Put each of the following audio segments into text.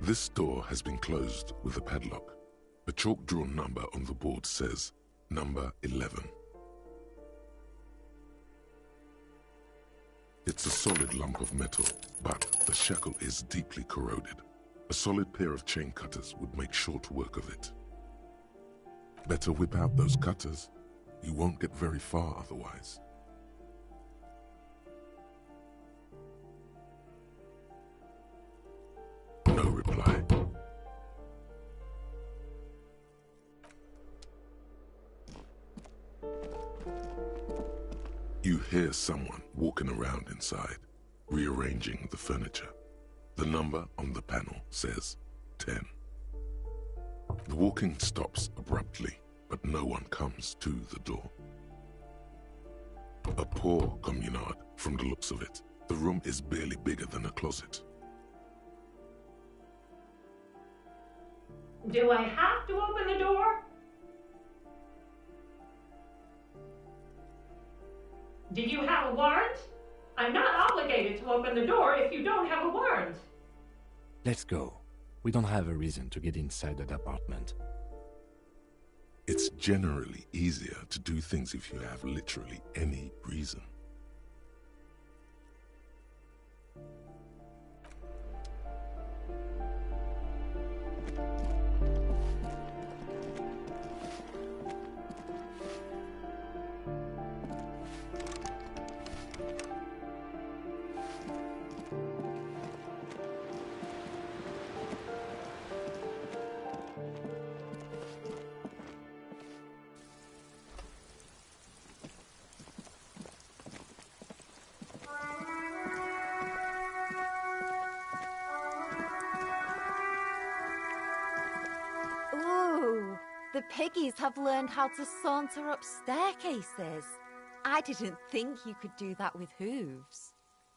This door has been closed with a padlock. A chalk-drawn number on the board says number 11. It's a solid lump of metal, but the shackle is deeply corroded. A solid pair of chain cutters would make short work of it. Better whip out those cutters. You won't get very far otherwise. No reply. You hear someone walking around inside, rearranging the furniture. The number on the panel says 10. The walking stops abruptly, but no one comes to the door. A poor communard, from the looks of it. The room is barely bigger than a closet. Do I have to open the door? Do you have a warrant? I'm not obligated to open the door if you don't have a warrant. Let's go. We don't have a reason to get inside that apartment. It's generally easier to do things if you have literally any reason. The piggies have learned how to saunter up staircases. I didn't think you could do that with hooves.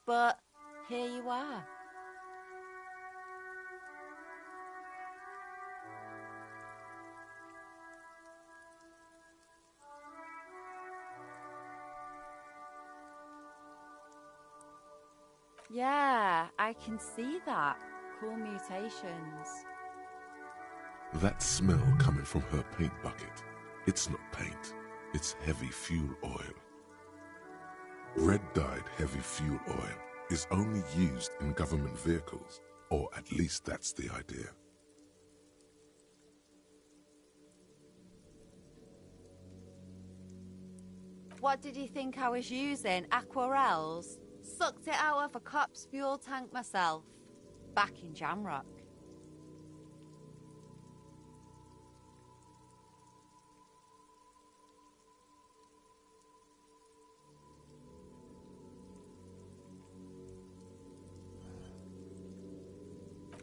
But here you are. Yeah, I can see that. Cool mutations. That smell coming from her paint bucket, it's not paint, it's heavy fuel oil. Red-dyed heavy fuel oil is only used in government vehicles, or at least that's the idea. What did you think I was using? Aquarels? Sucked it out of a cop's fuel tank myself. Back in Jamrock.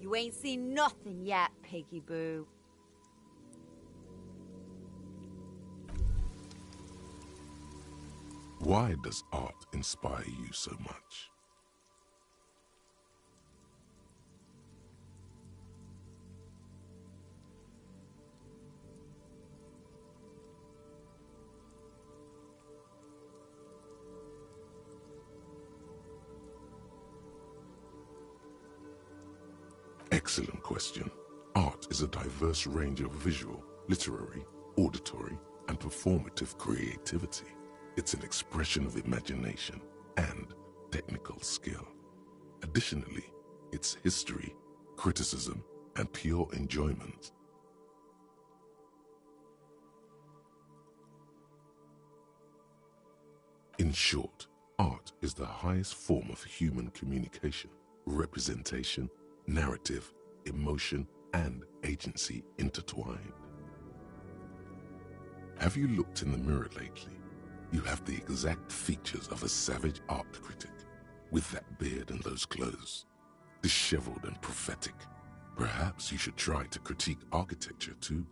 You ain't seen nothing yet, Piggy Boo. Why does art inspire you so much? Excellent question. Art is a diverse range of visual, literary, auditory, and performative creativity. It's an expression of imagination and technical skill. Additionally, it's history, criticism, and pure enjoyment. In short, art is the highest form of human communication, representation, narrative, emotion, and agency intertwined. Have you looked in the mirror lately? You have the exact features of a savage art critic, with that beard and those clothes, disheveled and prophetic. Perhaps you should try to critique architecture too.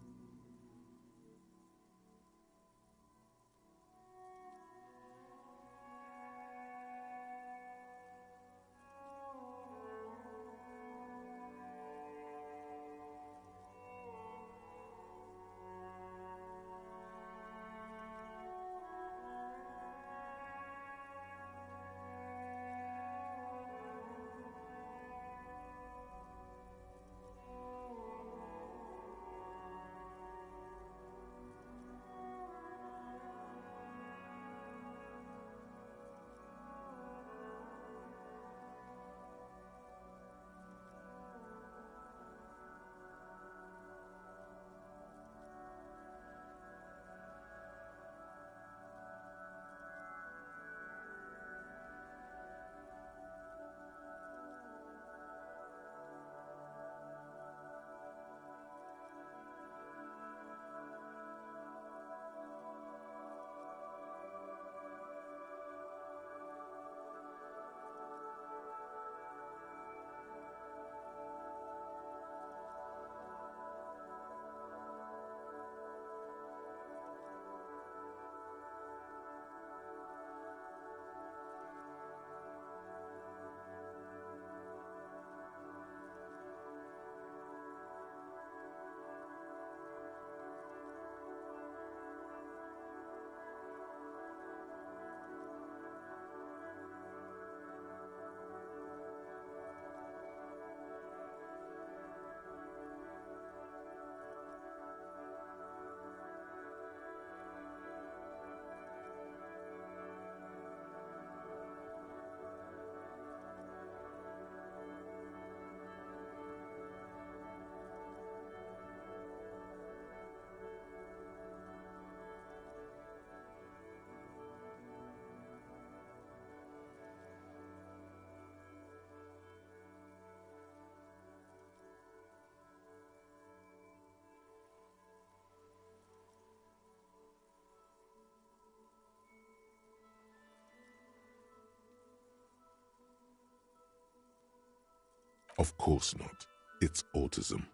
Of course not. It's autism,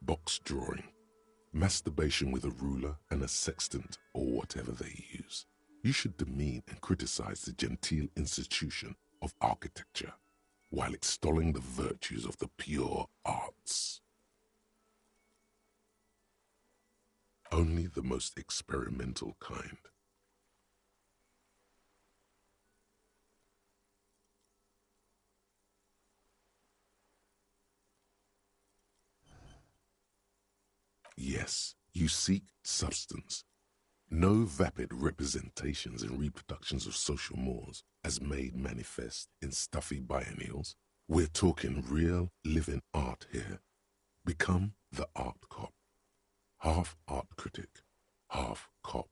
box drawing, masturbation with a ruler and a sextant or whatever they use. You should demean and criticize the genteel institution of architecture while extolling the virtues of the pure arts. Only the most experimental kind. Yes, you seek substance. No vapid representations and reproductions of social mores as made manifest in stuffy biennials. We're talking real, living art here. Become the art cop. Half art critic, half cop.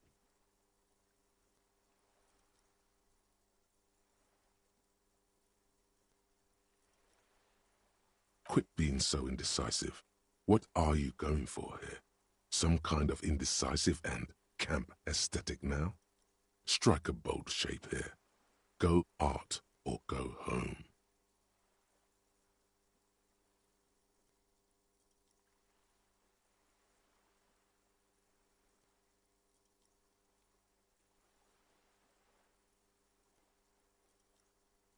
Quit being so indecisive. What are you going for here? Some kind of indecisive and camp aesthetic now? Strike a bold shape here. Go art or go home.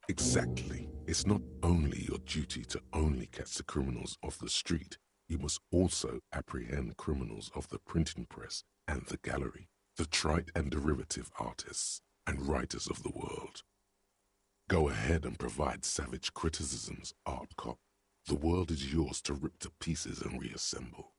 Exactly. It's not only your duty to only catch the criminals off the street, you must also apprehend criminals of the printing press and the gallery, the trite and derivative artists and writers of the world. Go ahead and provide savage criticisms, art cop. The world is yours to rip to pieces and reassemble.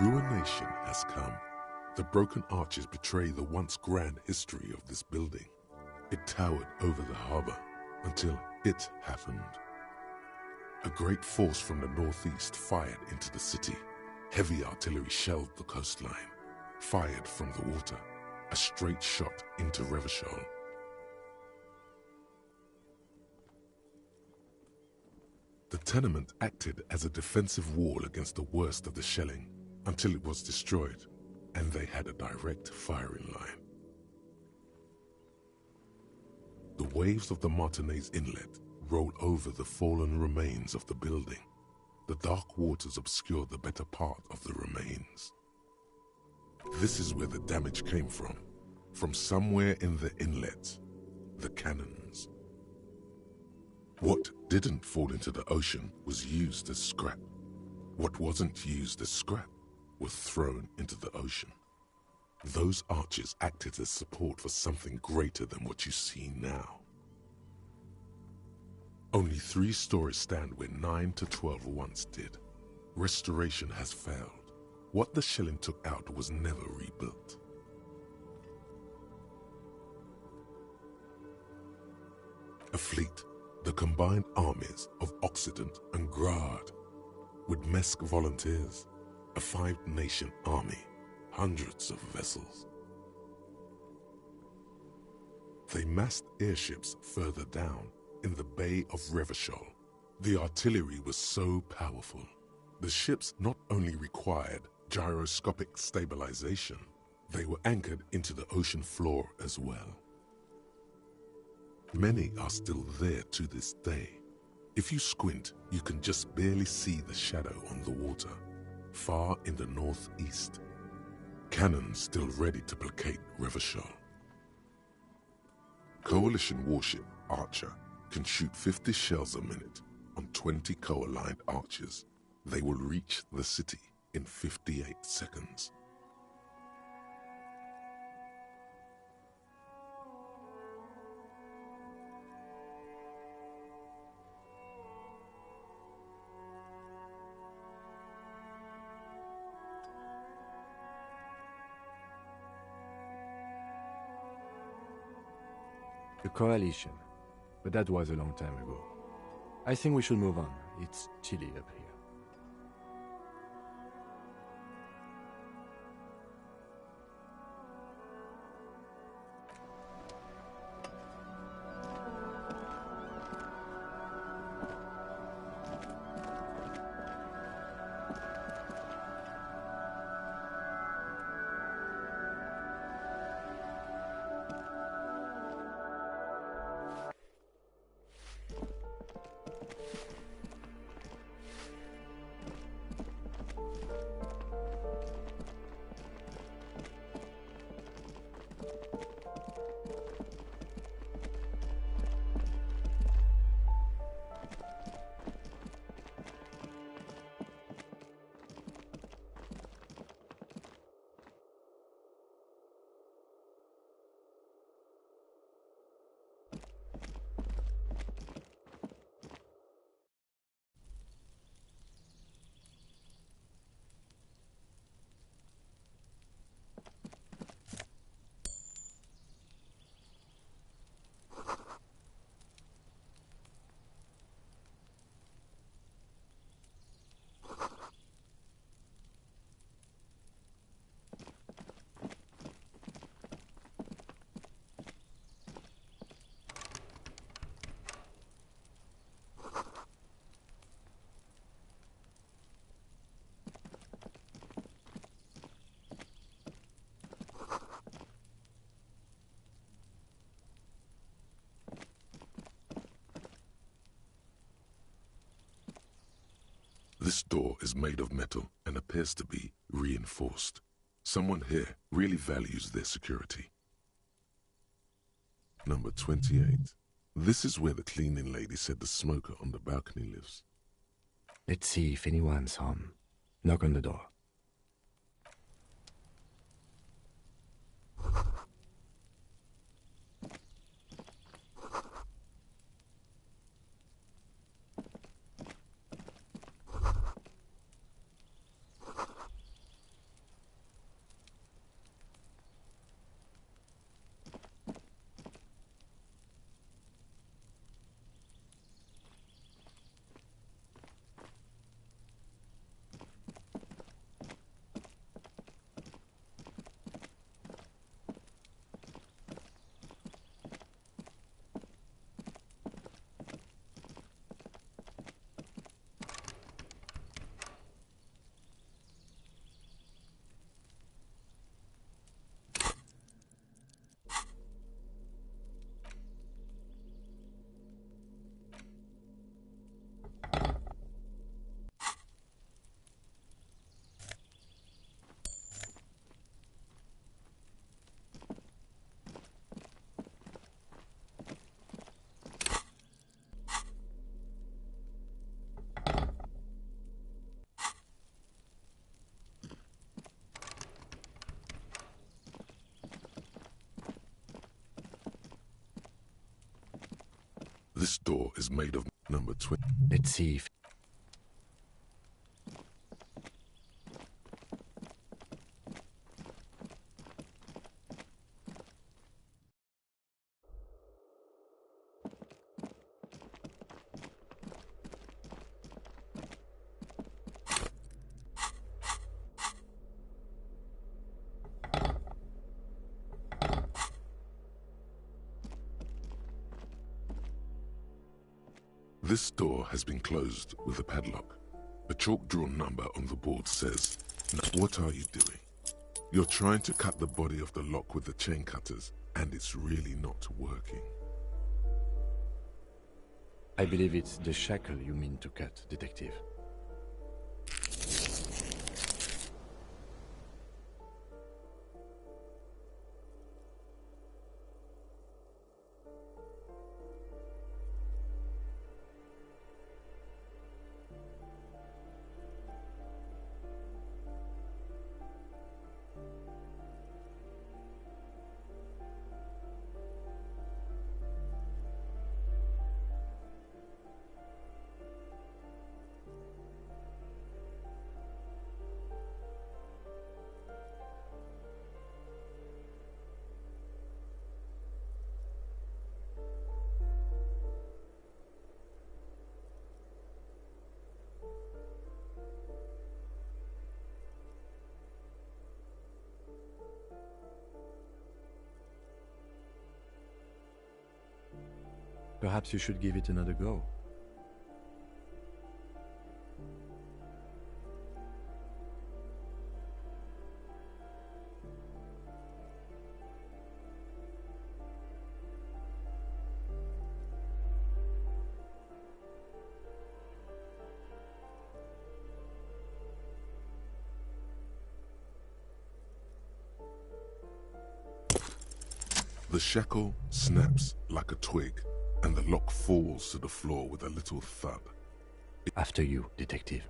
Ruination has come. The broken arches betray the once grand history of this building. It towered over the harbor until it happened. A great force from the northeast fired into the city. Heavy artillery shelled the coastline. Fired from the water, a straight shot into Revachol. The tenement acted as a defensive wall against the worst of the shelling until it was destroyed, and they had a direct firing line. The waves of the Martinez Inlet roll over the fallen remains of the building. The dark waters obscure the better part of the remains. This is where the damage came from somewhere in the inlet, the cannons. What didn't fall into the ocean was used as scrap. What wasn't used as scrap was thrown into the ocean. Those arches acted as support for something greater than what you see now. Only 3 stories stand where 9 to 12 once did. Restoration has failed. What the shelling took out was never rebuilt. A fleet, the combined armies of Occident and Grad, with Mesk volunteers, a 5-nation army, hundreds of vessels. They massed airships further down in the Bay of Revachol. The artillery was so powerful. The ships not only required gyroscopic stabilization, they were anchored into the ocean floor as well. Many are still there to this day. If you squint, you can just barely see the shadow on the water, far in the northeast. Cannons still ready to placate Revachol. Coalition warship Archer can shoot 50 shells a minute on 20 co-aligned arches. They will reach the city in 58 seconds. The coalition. But that was a long time ago. I think we should move on. It's chilly up here. This door is made of metal and appears to be reinforced. Someone here really values their security. Number 28. This is where the cleaning lady said the smoker on the balcony lives. Let's see if anyone's home. Knock on the door. This door is made of number 20. Let's see if... This door has been closed with a padlock. A chalk-drawn number on the board says, "Now, what are you doing? You're trying to cut the body of the lock with the chain cutters, and it's really not working." I believe it's the shackle you mean to cut, Detective. Perhaps you should give it another go. The shackle snaps like a twig, and the lock falls to the floor with a little thud. After you, Detective.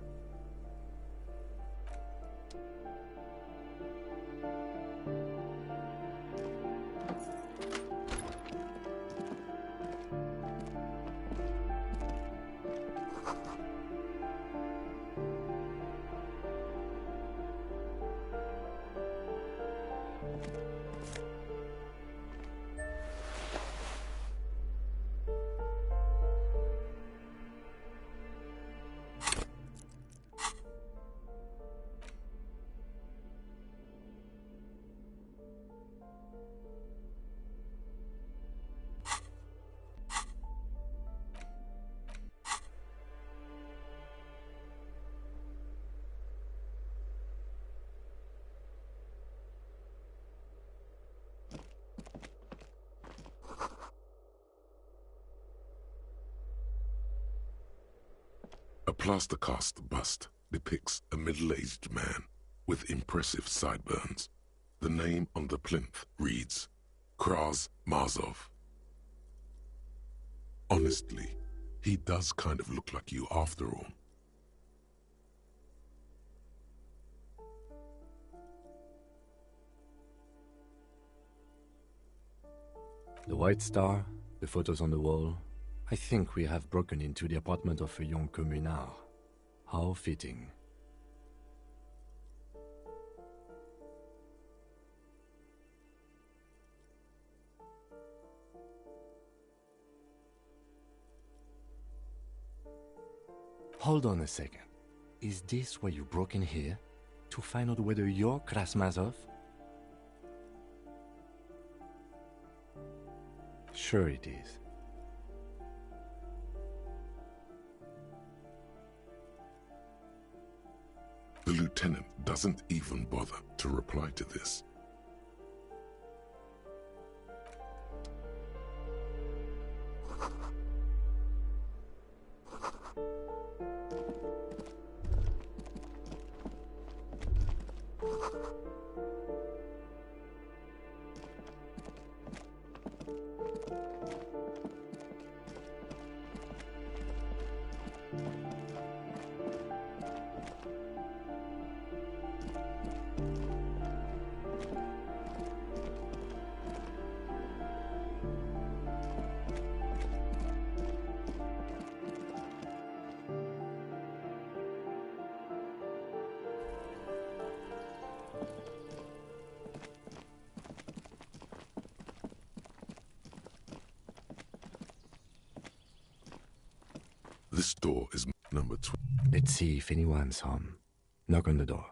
A plaster cast bust depicts a middle-aged man with impressive sideburns. The name on the plinth reads, Kraz Marzov. Honestly, he does kind of look like you after all. The White Star, the photos on the wall. I think we have broken into the apartment of a young communard. How fitting. Hold on a second. Is this why you broke in here? To find out whether you're Krasmazov? Sure it is. The lieutenant doesn't even bother to reply to this. This door is number 12. Let's see if anyone's home. Knock on the door.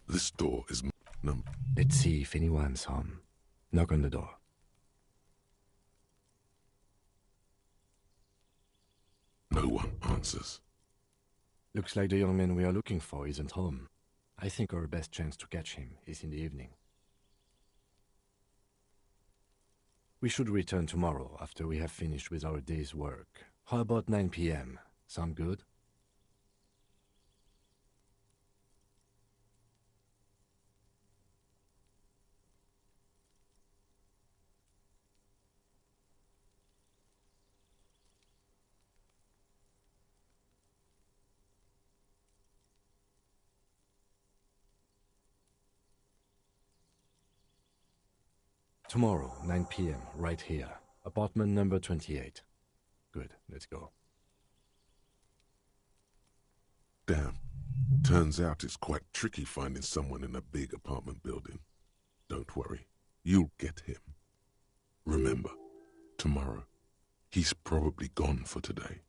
This door is number. Let's see if anyone's home. Knock on the door. No one answers. Looks like the young man we are looking for isn't home. I think our best chance to catch him is in the evening. We should return tomorrow after we have finished with our day's work. How about 9 p.m.? Sound good? Tomorrow, 9 p.m., right here. Apartment number 28. Good, let's go. Damn. Turns out it's quite tricky finding someone in a big apartment building. Don't worry. You'll get him. Remember, tomorrow, he's probably gone for today.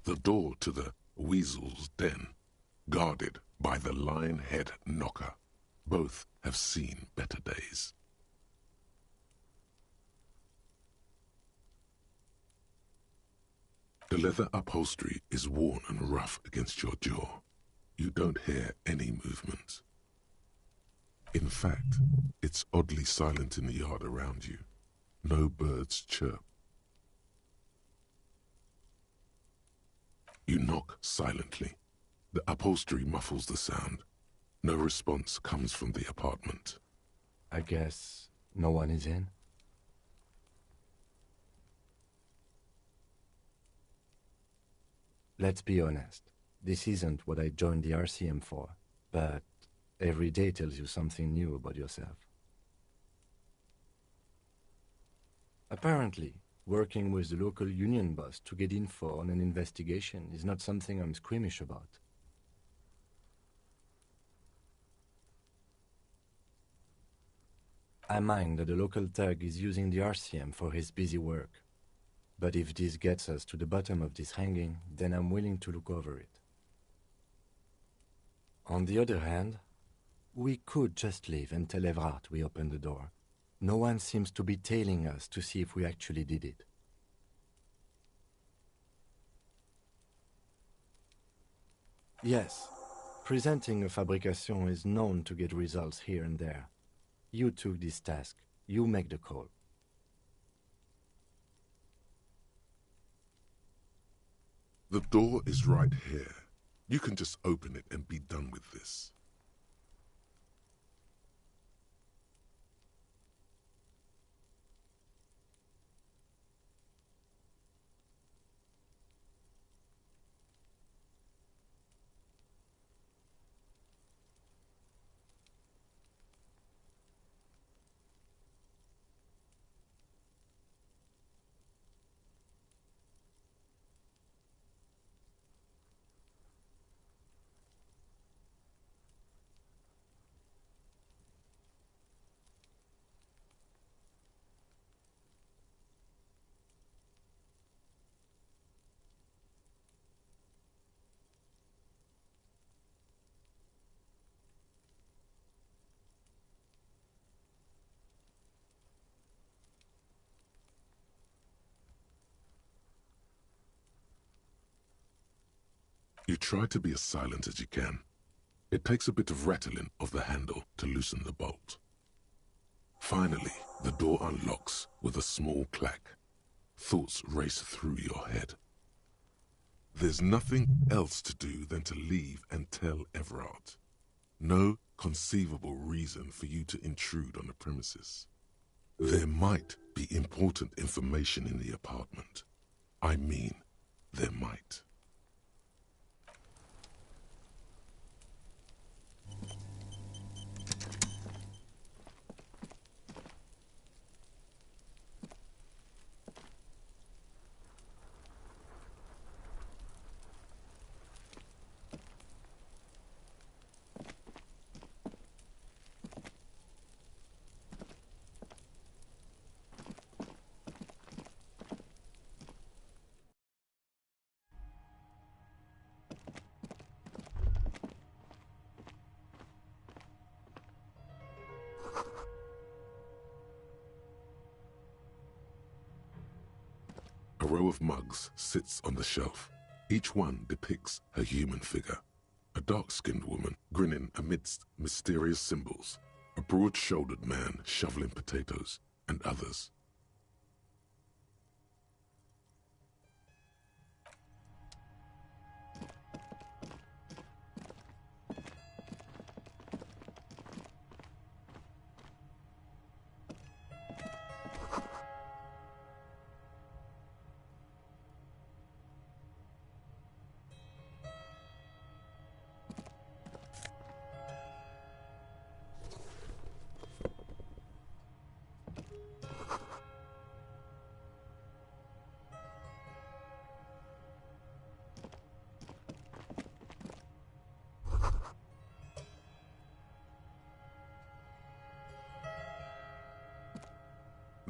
The door to the Weasel's den, guarded by the lion-head knocker. Both have seen better days. The leather upholstery is worn and rough against your jaw. You don't hear any movement. In fact, it's oddly silent in the yard around you. No birds chirp. You knock silently. The upholstery muffles the sound. No response comes from the apartment. I guess no one is in? Let's be honest. This isn't what I joined the RCM for, but every day tells you something new about yourself. Apparently, working with the local union boss to get info on an investigation is not something I'm squeamish about. I mind that the local thug is using the RCM for his busy work. But if this gets us to the bottom of this hanging, then I'm willing to look over it. On the other hand, we could just leave and tell Evrard we opened the door. No one seems to be tailing us to see if we actually did it. Yes, presenting a fabrication is known to get results here and there. You took this task. You make the call. The door is right here. You can just open it and be done with this. You try to be as silent as you can. It takes a bit of rattling of the handle to loosen the bolt. Finally, the door unlocks with a small clack. Thoughts race through your head. There's nothing else to do than to leave and tell Evrard. No conceivable reason for you to intrude on the premises. There might be important information in the apartment. I mean, there might. A row of mugs sits on the shelf. Each one depicts a human figure. A dark-skinned woman grinning amidst mysterious symbols. A broad-shouldered man shoveling potatoes, and others.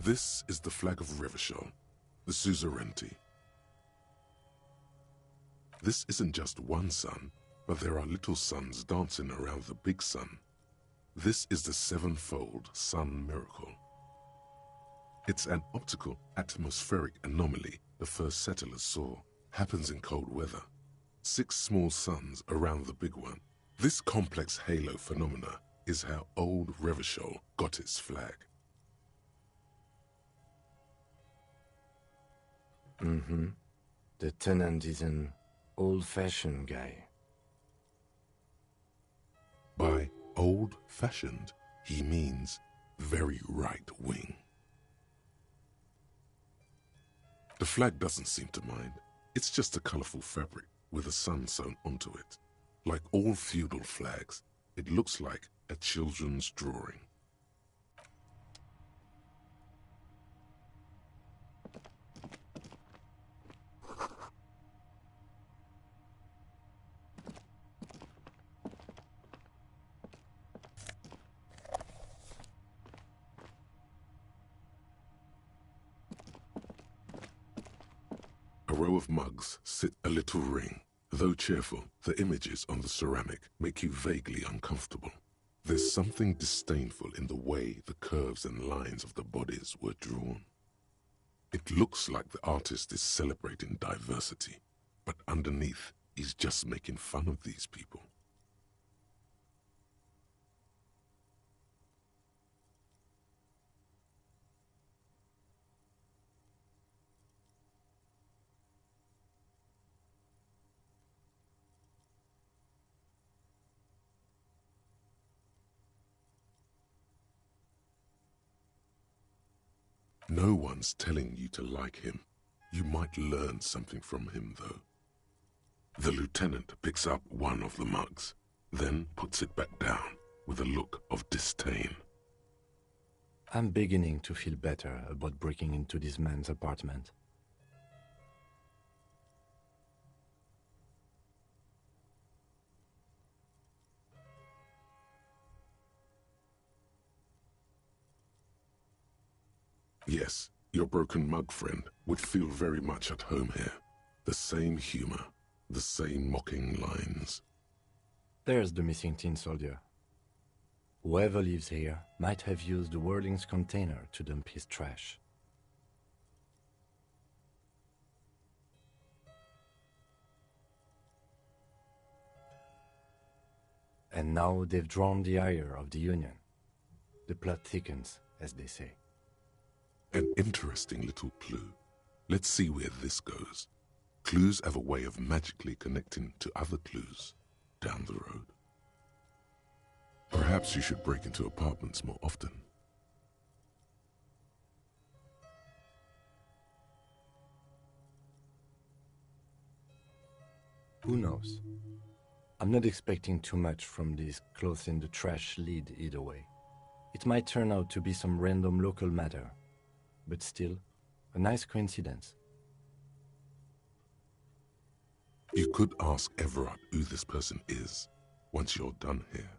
This is the flag of Revachol, the suzerainty. This isn't just one sun, but there are little suns dancing around the big sun. This is the sevenfold sun miracle. It's an optical atmospheric anomaly the first settlers saw. Happens in cold weather. 6 small suns around the big one. This complex halo phenomena is how old Revachol got its flag. The tenant is an old-fashioned guy. By old-fashioned, he means very right-wing. The flag doesn't seem to mind. It's just a colorful fabric with a sun sewn onto it. Like all feudal flags, it looks like a children's drawing. row of mugs sit a little ring. Though cheerful, the images on the ceramic make you vaguely uncomfortable. There's something disdainful in the way the curves and lines of the bodies were drawn. It looks like the artist is celebrating diversity, but underneath, he's just making fun of these people. No one's telling you to like him. You might learn something from him, though. The lieutenant picks up one of the mugs, then puts it back down with a look of disdain. I'm beginning to feel better about breaking into this man's apartment. Yes, your broken mug friend would feel very much at home here. The same humor, the same mocking lines. There's the missing tin soldier. Whoever lives here might have used the Whirling's container to dump his trash. And now they've drawn the ire of the Union. The plot thickens, as they say. An interesting little clue. Let's see where this goes. Clues have a way of magically connecting to other clues down the road. Perhaps you should break into apartments more often. Who knows? I'm not expecting too much from this clothes in the trash lead either way. It might turn out to be some random local matter, but still, a nice coincidence. You could ask Everard who this person is once you're done here.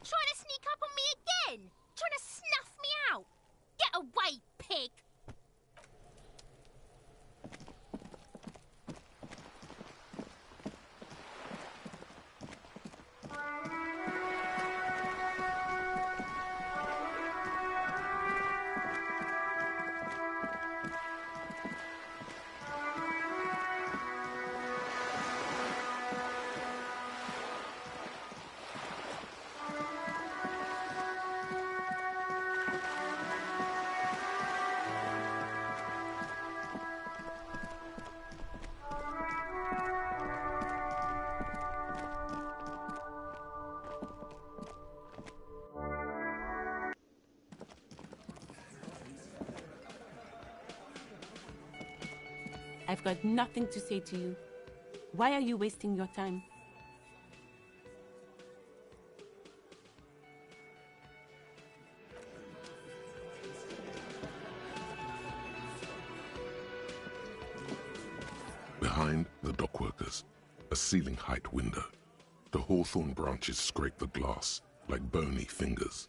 Trying to sneak up on me again? Trying to snuff me out? Get away, pig! I've got nothing to say to you. Why are you wasting your time? A ceiling height window. The hawthorn branches scrape the glass like bony fingers.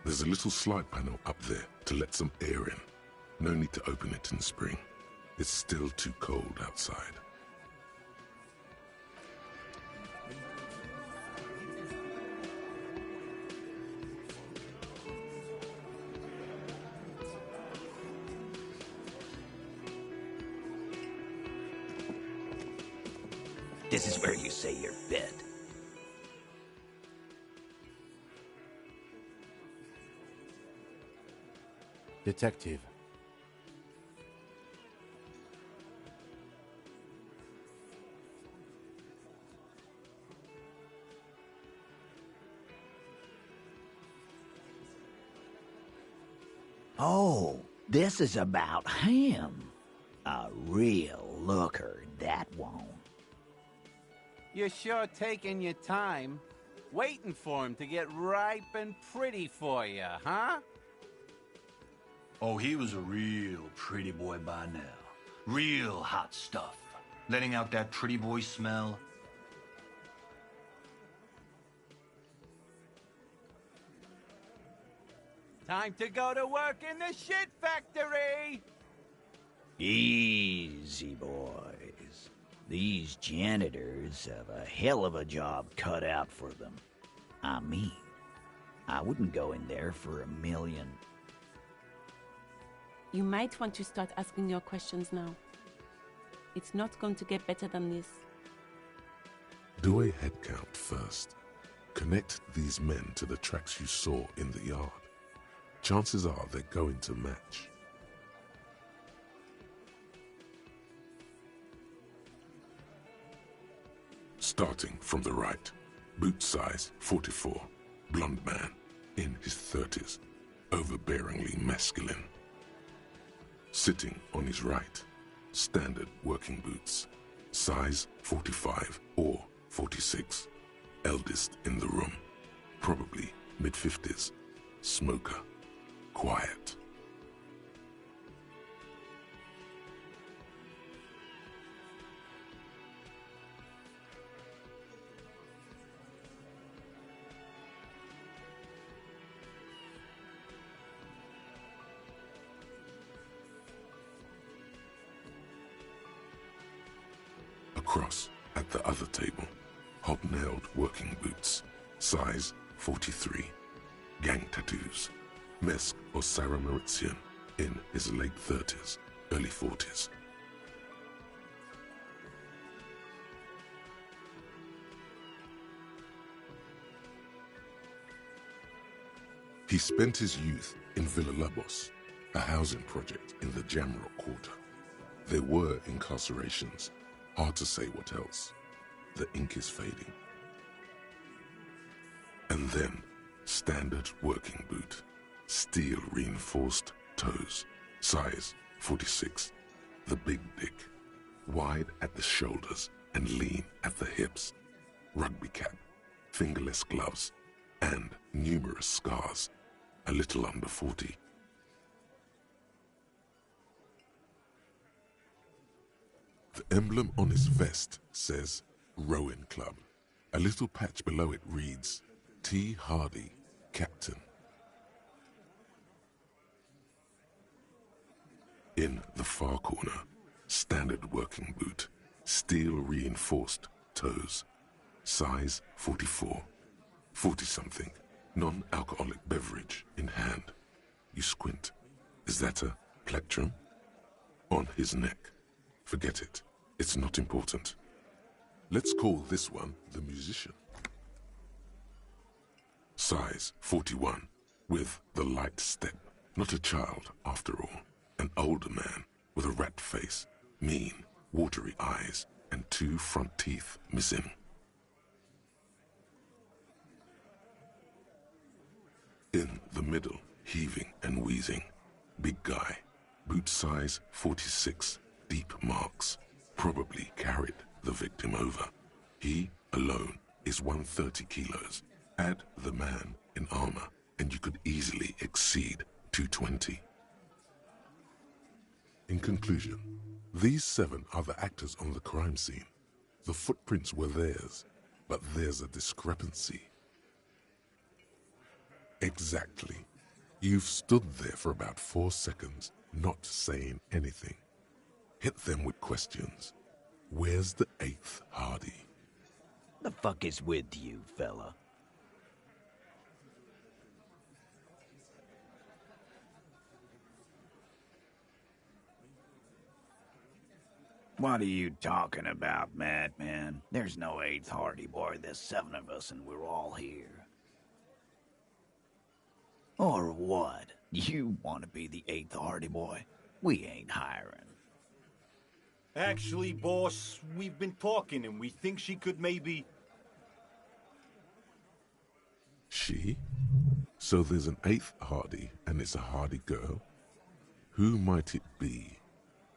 There's a little slide panel up there to let some air in. No need to open it in spring. It's still too cold outside. This is where you say your bed. Detective. Oh, this is about him. A real looker, that one. You're sure taking your time, waiting for him to get ripe and pretty for you, huh? Oh, he was a real pretty boy by now. Real hot stuff. Letting out that pretty boy smell. Time to go to work in the shit factory! Easy, boys. These janitors have a hell of a job cut out for them. I mean, I wouldn't go in there for $1 million. You might want to start asking your questions now. It's not going to get better than this. Do a head count first. Connect these men to the tracks you saw in the yard. Chances are they're going to match. Starting from the right, boot size 44, blonde man, in his 30s, overbearingly masculine. Sitting on his right, standard working boots, size 45 or 46, eldest in the room, probably mid-50s, smoker, quiet. Across at the other table, hobnailed working boots, size 43, gang tattoos, Mesk or Sarah Mauritian, in his late 30s, early 40s. He spent his youth in Villa Labos, a housing project in the Jamrock Quarter. There were incarcerations. Hard to say what else. The ink is fading. And then, standard working boot, steel reinforced toes, size 46, the big dick, wide at the shoulders and lean at the hips, rugby cap, fingerless gloves, and numerous scars, a little under 40. The emblem on his vest says Rowing Club. A little patch below it reads T. Hardy, Captain. In the far corner, standard working boot, steel reinforced toes, size 44, 40-something, non-alcoholic beverage in hand. You squint. Is that a plectrum? On his neck. Forget it. It's not important. Let's call this one the musician. Size 41, with the light step. Not a child, after all. An older man with a rat face, mean, watery eyes, and 2 front teeth missing. In the middle, heaving and wheezing, big guy, Boot size 46, deep marks, probably carried the victim over. He, alone, is 130 kilos. Add the man in armor, and you could easily exceed 220. In conclusion, these 7 are the actors on the crime scene. The footprints were theirs, but there's a discrepancy. Exactly. You've stood there for about 4 seconds, not saying anything. Hit them with questions. Where's the 8th Hardy? The fuck is with you, fella? What are you talking about, madman? There's no 8th Hardy boy. There's 7 of us and we're all here. Or what? You want to be the 8th Hardy boy? We ain't hiring. Actually, boss, we've been talking and we think she could maybe... She? So there's an 8th Hardy, and it's a Hardy girl? Who might it be?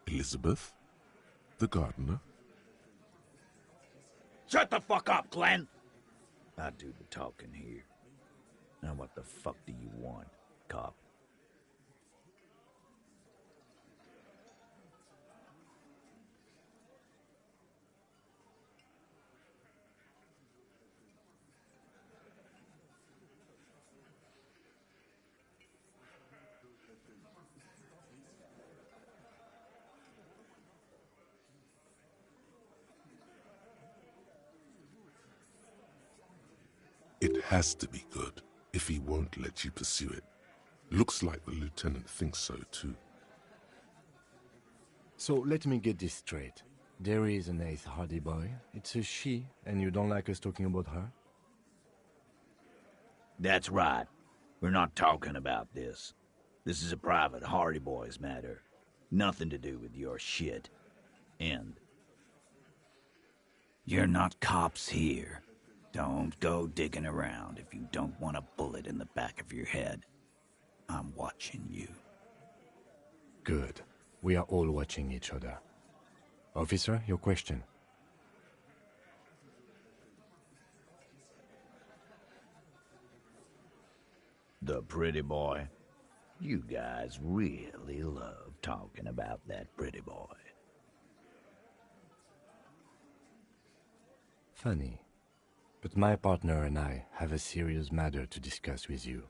Elizabeth? The gardener? Shut the fuck up, Glenn! I do the talking here. Now what the fuck do you want, cop? It has to be good, if he won't let you pursue it. Looks like the lieutenant thinks so too. So let me get this straight. There is an 8th Hardy boy. It's a she, and you don't like us talking about her? That's right. We're not talking about this. This is a private Hardy Boys matter. Nothing to do with your shit. End. You're not cops here. Don't go digging around if you don't want a bullet in the back of your head. I'm watching you. Good. We are all watching each other. Officer, your question. The pretty boy. You guys really love talking about that pretty boy. Funny. But my partner and I have a serious matter to discuss with you.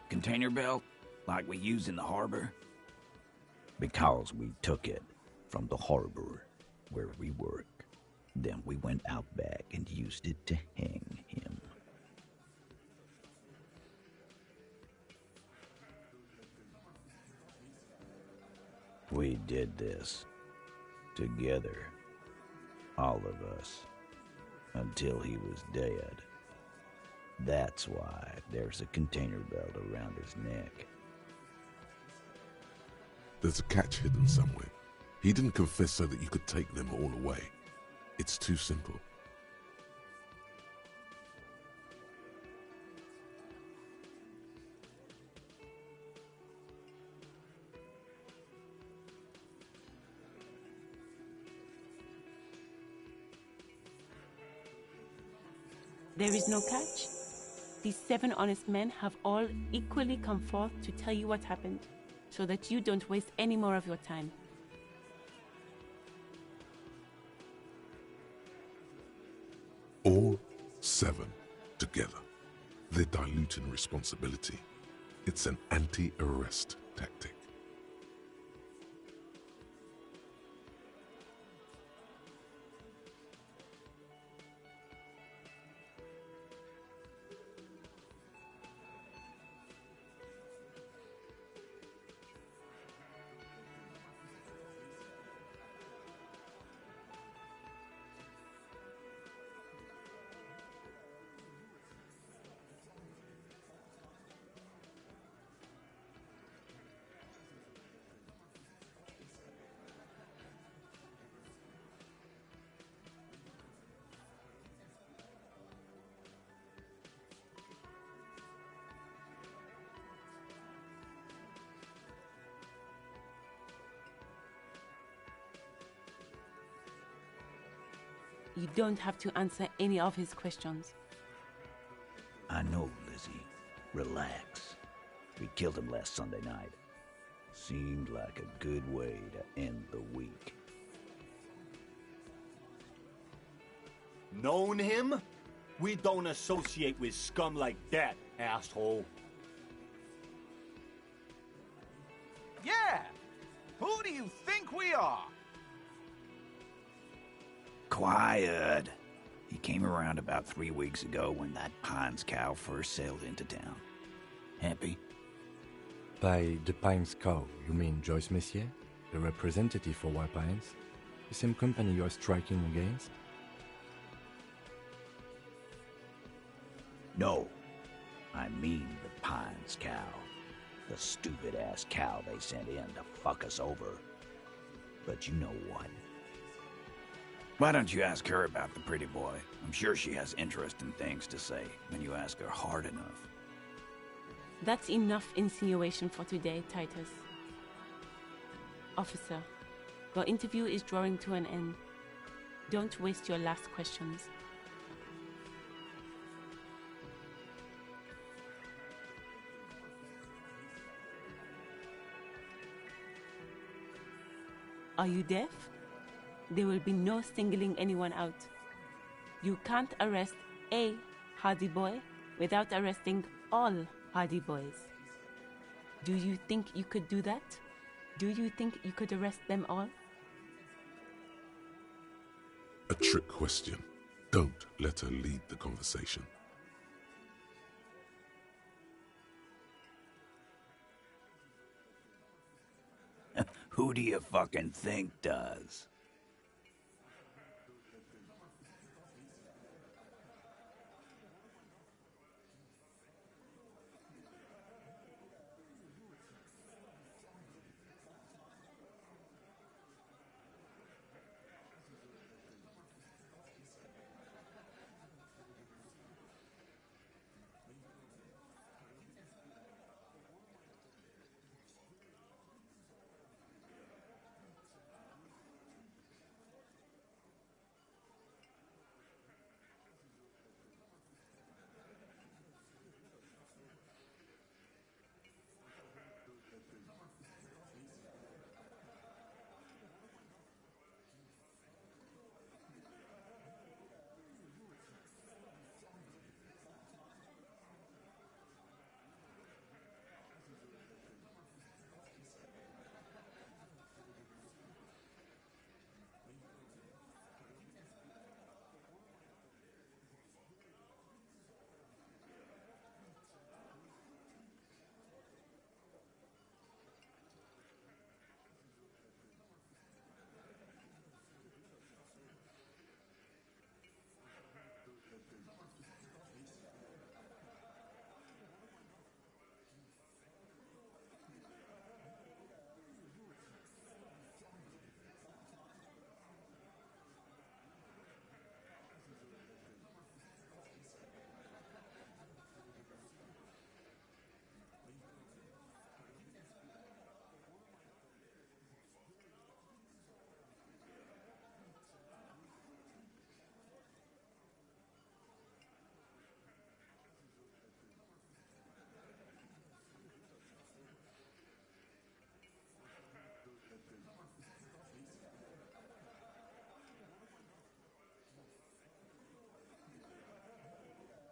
Container belt, like we use in the harbor? Because we took it from the harbor where we work. Then we went out back and used it to hang him. We did this together, all of us, until he was dead. That's why there's a container belt around his neck. There's a catch hidden somewhere. He didn't confess so that you could take them all away. It's too simple. There is no catch. These 7 honest men have all equally come forth to tell you what happened, so that you don't waste any more of your time. All 7 together. They're diluting responsibility. It's an anti-arrest tactic. You don't have to answer any of his questions. I know, Lizzie. Relax. We killed him last Sunday night. Seemed like a good way to end the week. Known him? We don't associate with scum like that, asshole. Yeah! Who do you think we are? Quiet. He came around about 3 weeks ago when that Pines cow first sailed into town. Happy? By the Pines cow, you mean Joyce Messier, the representative for White Pines? The same company you are striking against? No. I mean the Pines cow. The stupid-ass cow they sent in to fuck us over. But you know what? Why don't you ask her about the pretty boy? I'm sure she has interesting things to say when you ask her hard enough. That's enough insinuation for today, Titus. Officer, your interview is drawing to an end. Don't waste your last questions. Are you deaf? There will be no singling anyone out. You can't arrest a Hardy Boy without arresting all Hardy Boys. Do you think you could do that? Do you think you could arrest them all? A trick question. Don't let her lead the conversation. Who do you fucking think does?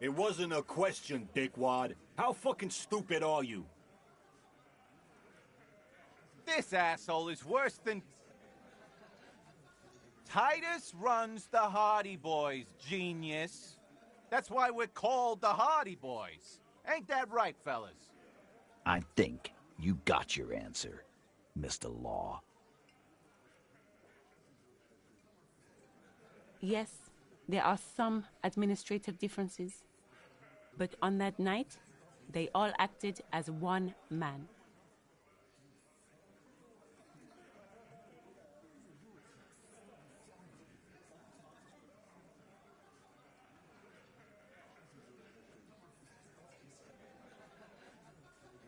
It wasn't a question, dickwad. How fucking stupid are you? This asshole is worse than... Titus runs the Hardy Boys, genius. That's why we're called the Hardy Boys. Ain't that right, fellas? I think you got your answer, Mr. Law. Yes, there are some administrative differences. But on that night, they all acted as one man.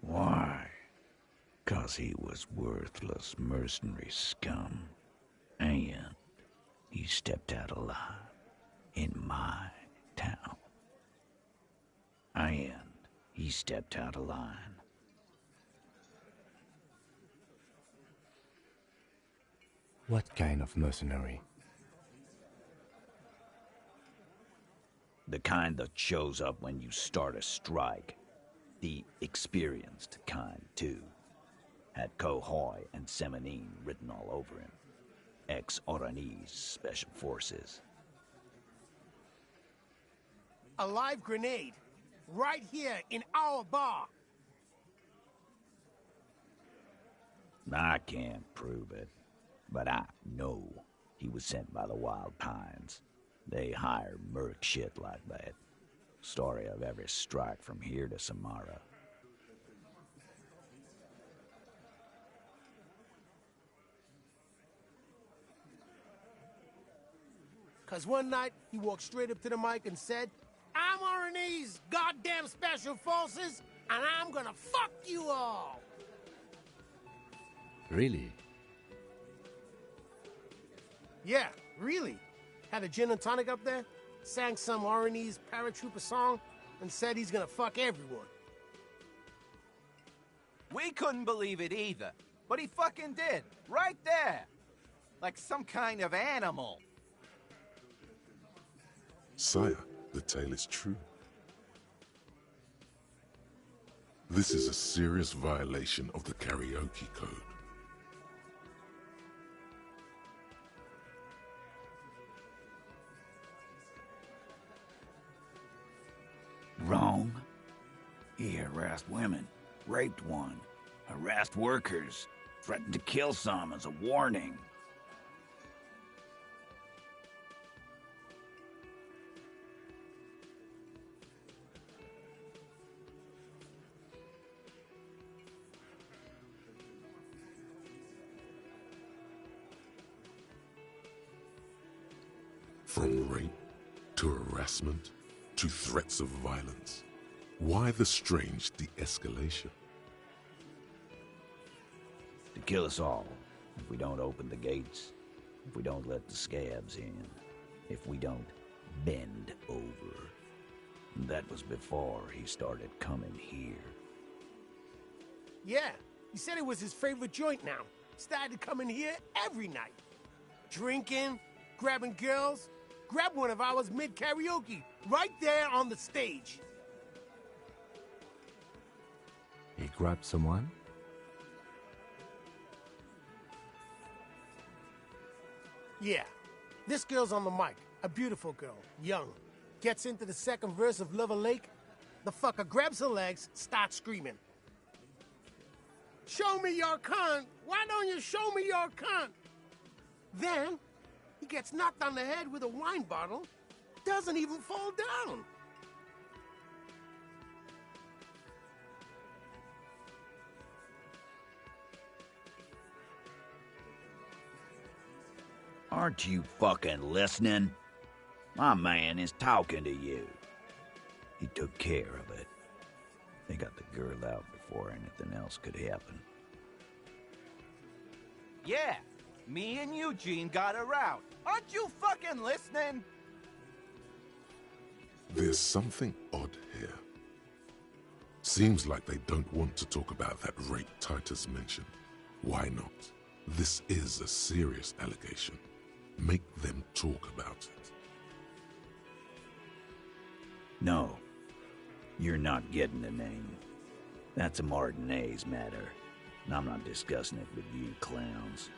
Why? 'Cause he was worthless mercenary scum. And he stepped out alive. in my town. And he stepped out of line. What kind of mercenary? The kind that shows up when you start a strike. The experienced kind, too. Had Kohoy and Semenine written all over him. Ex-Oranese Special Forces. A live grenade. Right here in our bar. I can't prove it, but I know he was sent by the Wild Pines. They hire merc shit like that. Story of every strike from here to Samara. Cause one night, he walked straight up to the mic and said, I'm Oranese goddamn Special Forces, and I'm gonna fuck you all! Really? Yeah, really. Had a gin and tonic up there, sang some Oranese paratrooper song, and said he's gonna fuck everyone. We couldn't believe it either, but he fucking did, right there. Like some kind of animal. Sire, the tale is true. This is a serious violation of the karaoke code. Wrong. He harassed women, raped one, harassed workers, threatened to kill some as a warning. From rape to harassment to threats of violence. Why the strange de-escalation? To kill us all, if we don't open the gates, if we don't let the scabs in, if we don't bend over. That was before he started coming here. Yeah, he said it was his favorite joint now. Started coming here every night. Drinking, grabbing girls. Grab one of ours mid-karaoke, right there on the stage. He grabbed someone? Yeah. This girl's on the mic. A beautiful girl. Young. Gets into the second verse of Lover Lake. The fucker grabs her legs, starts screaming. Show me your cunt! Why don't you show me your cunt? Then, he gets knocked on the head with a wine bottle. Doesn't even fall down. Aren't you fucking listening? My man is talking to you. He took care of it. They got the girl out before anything else could happen. Yeah, me and Eugene got her out. Aren't you fucking listening? There's something odd here. Seems like they don't want to talk about that rape Titus mentioned. Why not? This is a serious allegation. Make them talk about it. No, you're not getting the name. That's a Martinez matter, and I'm not discussing it with you clowns.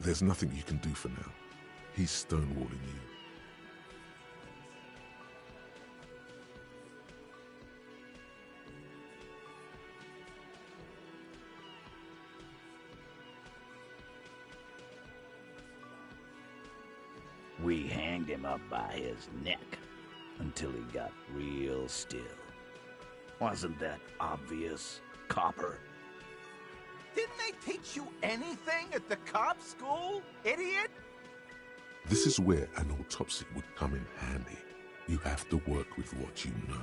There's nothing you can do for now. He's stonewalling you. We hanged him up by his neck until he got real still. Wasn't that obvious, Copper? Didn't they teach you anything at the cop school, idiot? This is where an autopsy would come in handy. You have to work with what you know.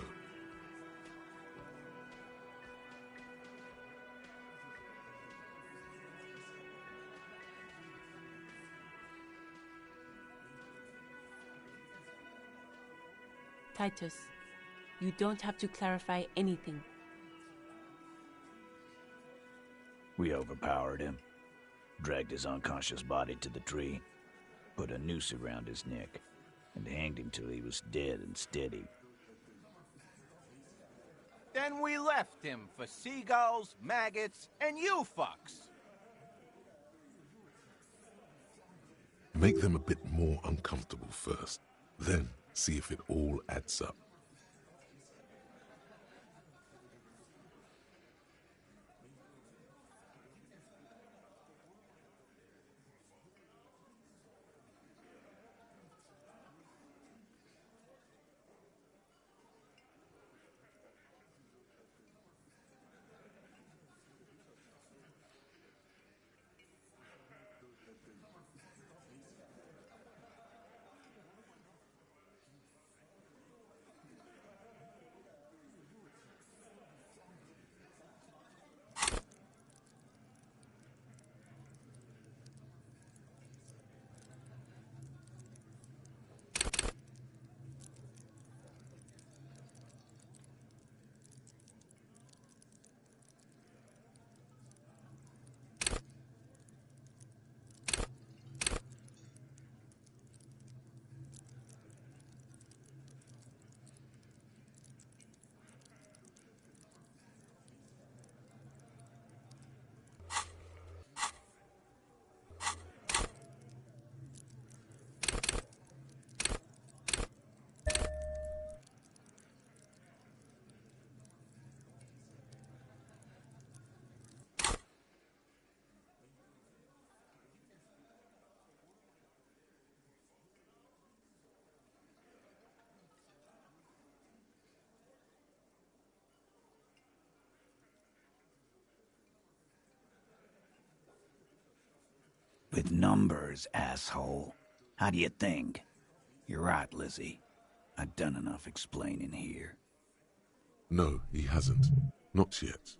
Titus, you don't have to clarify anything. We overpowered him, dragged his unconscious body to the tree, put a noose around his neck, and hanged him till he was dead and steady. Then we left him for seagulls, maggots, and you fucks. Make them a bit more uncomfortable first, then see if it all adds up. With numbers, asshole. How do you think? You're right, Lizzie. I've done enough explaining here. No, he hasn't. Not yet.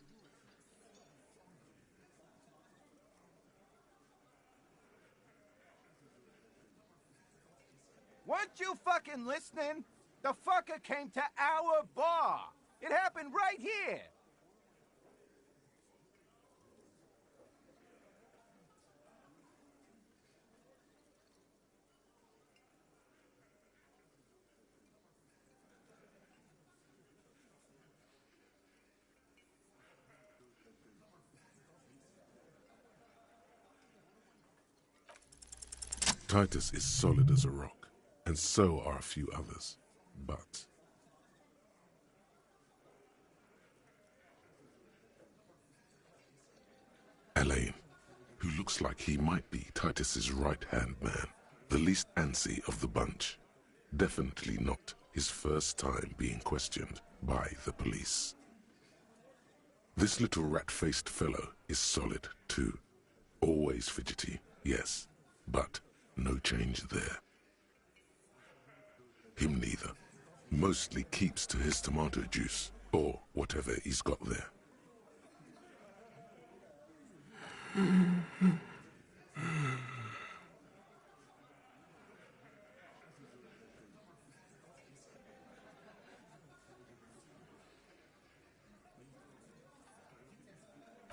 Weren't you fucking listening? The fucker came to our bar. It happened right here. Titus is solid as a rock, and so are a few others. But Elaine, who looks like he might be Titus's right-hand man, the least antsy of the bunch. Definitely not his first time being questioned by the police. This little rat-faced fellow is solid, too. Always fidgety, yes, but no change there. Him neither. Mostly keeps to his tomato juice, or whatever he's got there.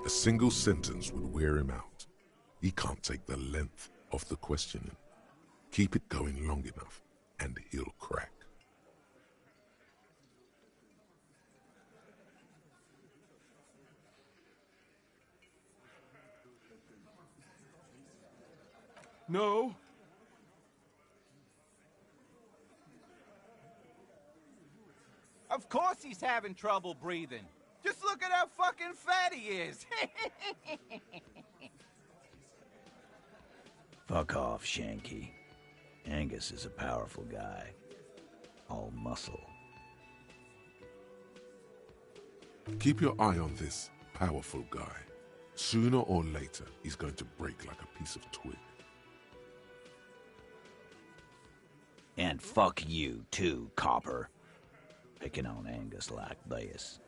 A single sentence would wear him out. He can't take the length of the questioning. Keep it going long enough, and he'll crack. No. Of course he's having trouble breathing. Just look at how fucking fat he is. Fuck off, Shanky. Angus is a powerful guy. All muscle. Keep your eye on this powerful guy. Sooner or later, he's going to break like a piece of twig. And fuck you, too, copper. Picking on Angus like this.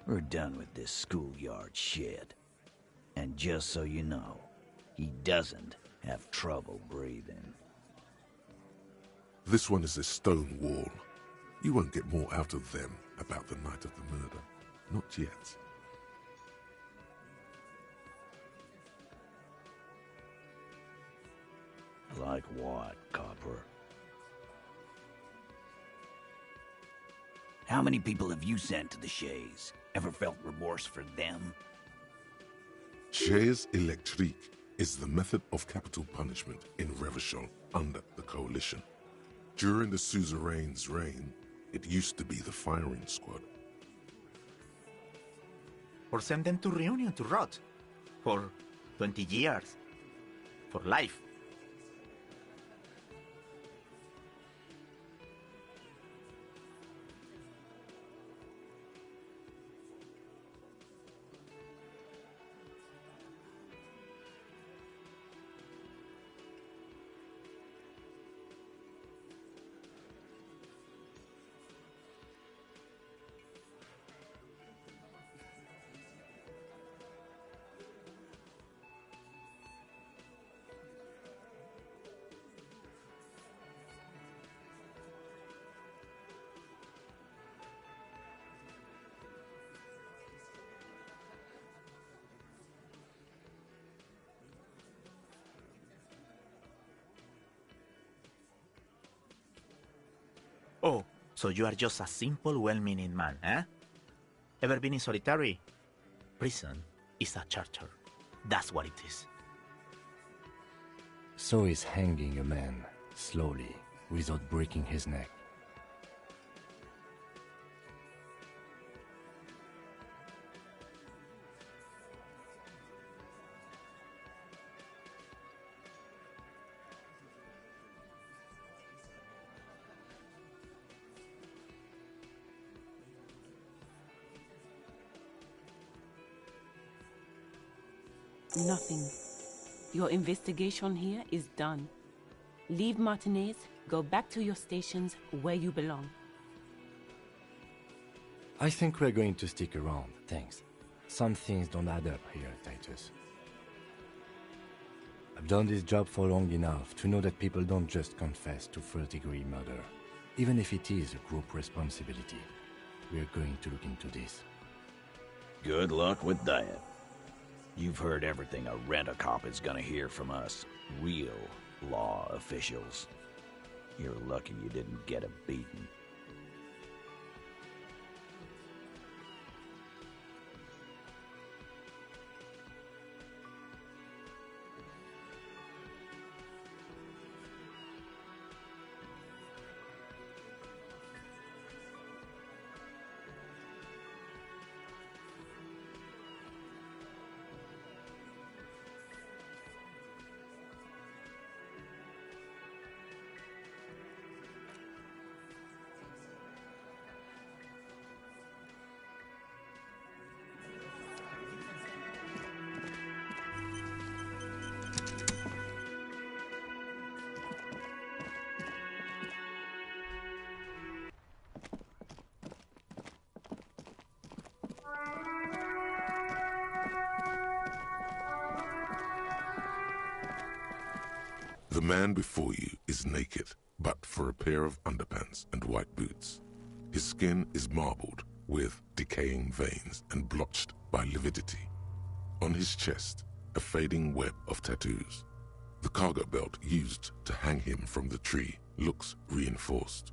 We're done with this schoolyard shit. And just so you know, he doesn't have trouble breathing. This one is a stone wall. You won't get more out of them about the night of the murder. Not yet. Like what, Copper? How many people have you sent to the Shays? Ever felt remorse for them? Chaise électrique is the method of capital punishment in Revachol under the Coalition. During the suzerain's reign, it used to be the firing squad. Or send them to Reunion to rot. For 20 years. For life. Oh, so you are just a simple, well-meaning man, eh? Ever been in solitary? Prison is a charter. That's what it is. So is hanging a man, slowly, without breaking his neck. Nothing. Your investigation here is done. Leave Martinez, go back to your stations where you belong. I think we're going to stick around, thanks. Some things don't add up here, Titus. I've done this job for long enough to know that people don't just confess to first-degree murder. Even if it is a group responsibility, we're going to look into this. Good luck with that. You've heard everything a rent-a-cop is gonna hear from us, real law officials. You're lucky you didn't get a beating. The man before you is naked, but for a pair of underpants and white boots. His skin is marbled with decaying veins and blotched by lividity. On his chest, a fading web of tattoos. The cargo belt used to hang him from the tree looks reinforced.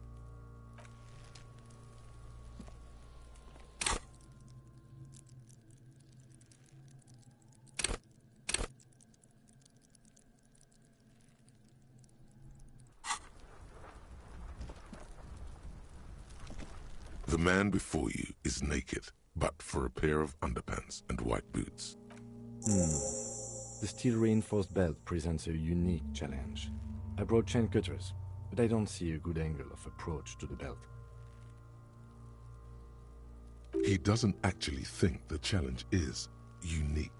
The man before you is naked, but for a pair of underpants and white boots. The steel-reinforced belt presents a unique challenge. I brought chain cutters, but I don't see a good angle of approach to the belt. He doesn't actually think the challenge is unique.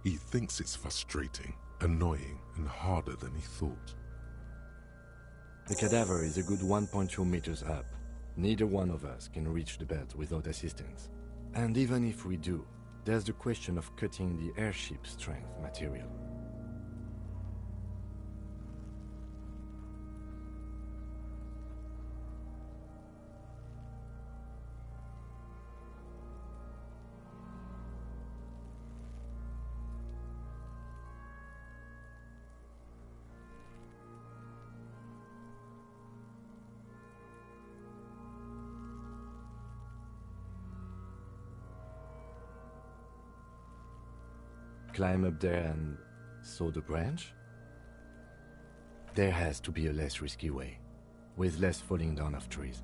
He thinks it's frustrating, annoying, and harder than he thought. The cadaver is a good 1.2 meters up. Neither one of us can reach the belt without assistance. And even if we do, there's the question of cutting the airship strength material. climb up there and saw the branch? There has to be a less risky way, with less falling down of trees.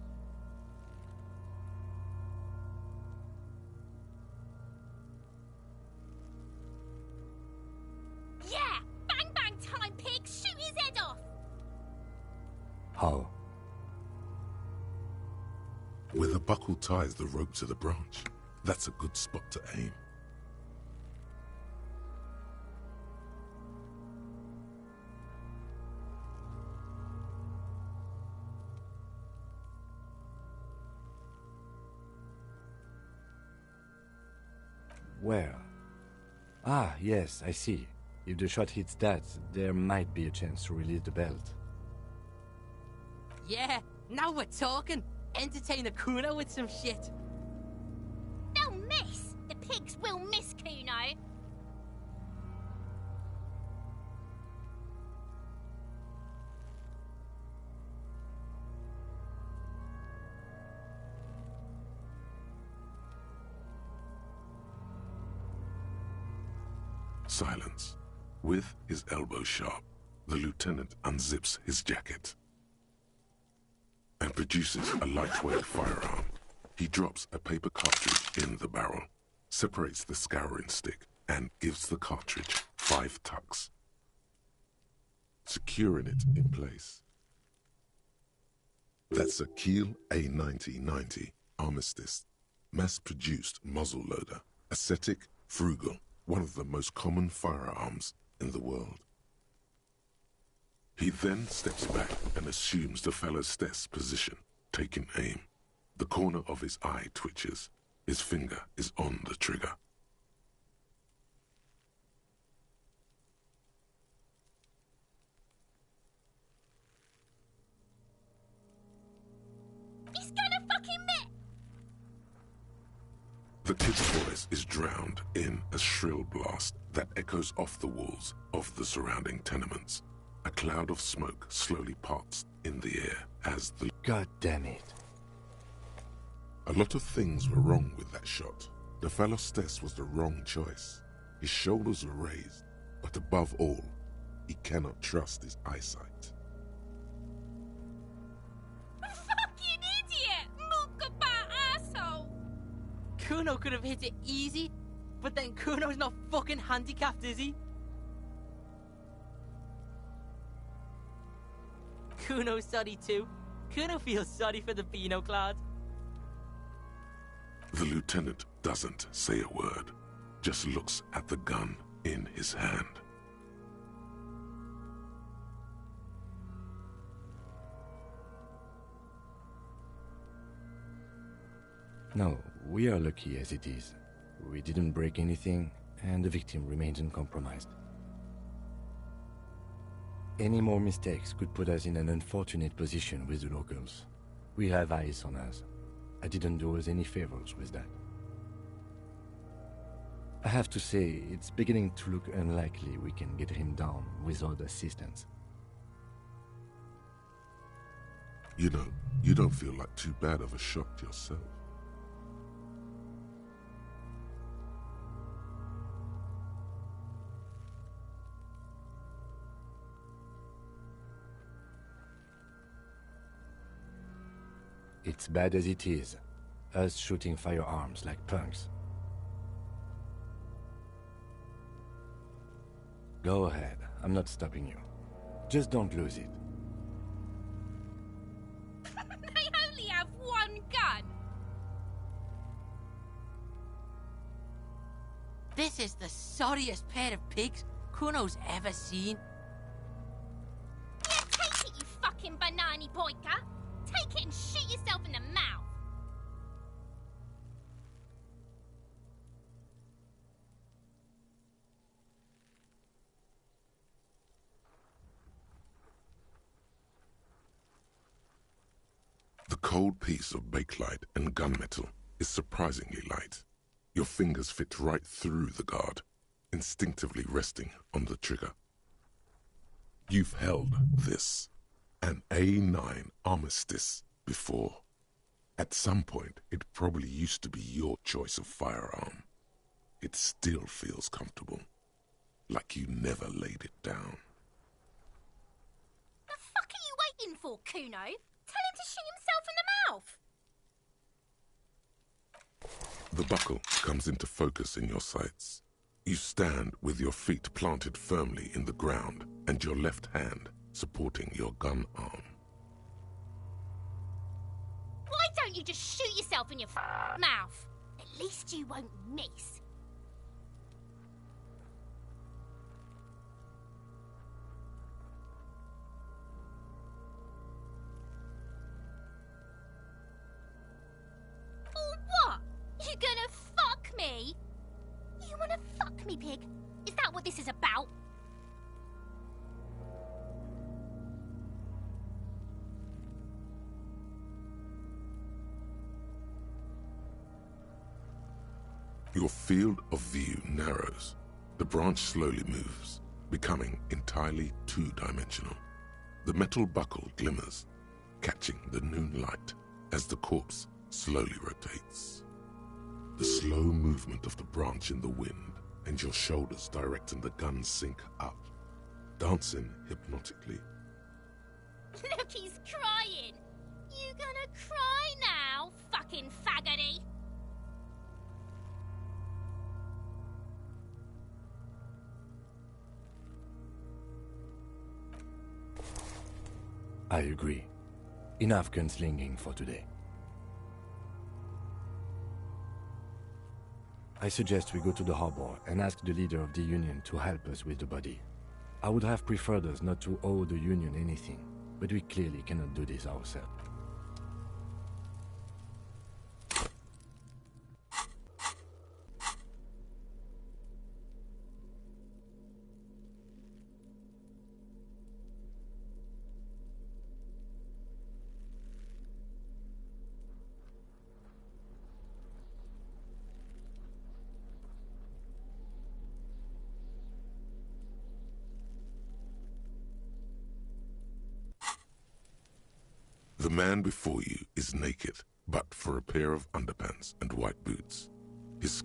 Yeah! Bang bang time, pig! Shoot his head off! How? Where the buckle ties the rope to the branch, that's a good spot to aim. Where? Ah, yes, I see. If the shot hits that, there might be a chance to release the belt. Yeah, now we're talking. Entertain a Kuno with some shit. They'll miss! The pigs will miss Kuno! Silence. With his elbow sharp, the lieutenant unzips his jacket and produces a lightweight firearm. He drops a paper cartridge in the barrel, separates the scouring stick, and gives the cartridge 5 tucks, securing it in place. That's a Kiel A9090 Armistice, mass-produced muzzle loader, ascetic, frugal, one of the most common firearms in the world. He then steps back and assumes the fellow's test position, taking aim. The corner of his eye twitches. His finger is on the trigger. He's gonna fucking miss! The kid's voice is drowned in a shrill blast that echoes off the walls of the surrounding tenements. A cloud of smoke slowly parts in the air as the... God damn it. A lot of things were wrong with that shot. The fellow's test was the wrong choice. His shoulders were raised, but above all, he cannot trust his eyesight. Fucking idiot! Mookaba asshole! Kuno could have hit it easy, but then Kuno's not fucking handicapped, is he? Kuno's sorry too. Kuno feels sorry for the Beano Cloud. The lieutenant doesn't say a word, just looks at the gun in his hand. No, we are lucky as it is. We didn't break anything, and the victim remains uncompromised. Any more mistakes could put us in an unfortunate position with the locals. We have eyes on us. I didn't do us any favors with that. I have to say, it's beginning to look unlikely we can get him down without assistance. You know, you don't feel like too bad of a shot yourself. It's bad as it is, us shooting firearms like punks. Go ahead, I'm not stopping you. Just don't lose it. They only have one gun! This is the sorriest pair of pigs Kuno's ever seen. Yeah, take it, you fucking banana boyka! Take it and shoot yourself in the mouth! The cold piece of bakelite and gunmetal is surprisingly light. Your fingers fit right through the guard, instinctively resting on the trigger. You've held this, an A9 Armistice, before. At some point, it probably used to be your choice of firearm. It still feels comfortable. like you never laid it down. The fuck are you waiting for, Kuno? Tell him to shoot himself in the mouth. The buckle comes into focus in your sights. You stand with your feet planted firmly in the ground and your left hand supporting your gun arm. Why don't you just shoot yourself in your mouth? At least you won't miss. Or what? You gonna fuck me? You wanna fuck me, pig? Is that what this is about? Your field of view narrows. The branch slowly moves, becoming entirely two-dimensional. The metal buckle glimmers, catching the noon light as the corpse slowly rotates. The slow movement of the branch in the wind and your shoulders directing the gun sync up, dancing hypnotically. Look, he's crying. You gonna cry now, fucking faggoty? I agree. Enough gunslinging for today. I suggest we go to the harbor and ask the leader of the Union to help us with the body. I would have preferred us not to owe the Union anything, but we clearly cannot do this ourselves. The man before you is naked, but for a pair of underpants and white boots. His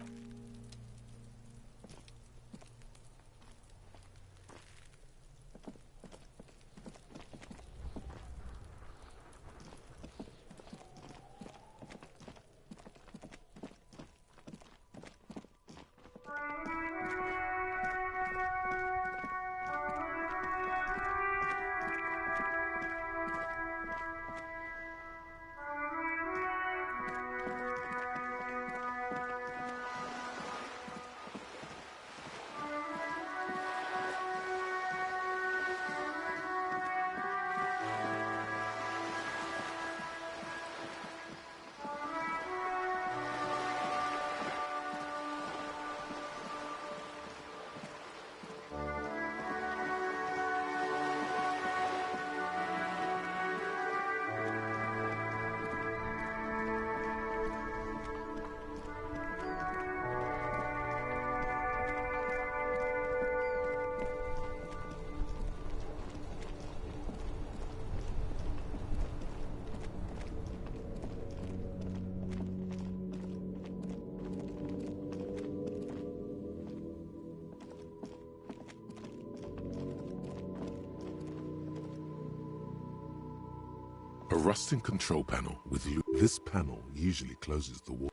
A rusting control panel with this panel usually closes the wall.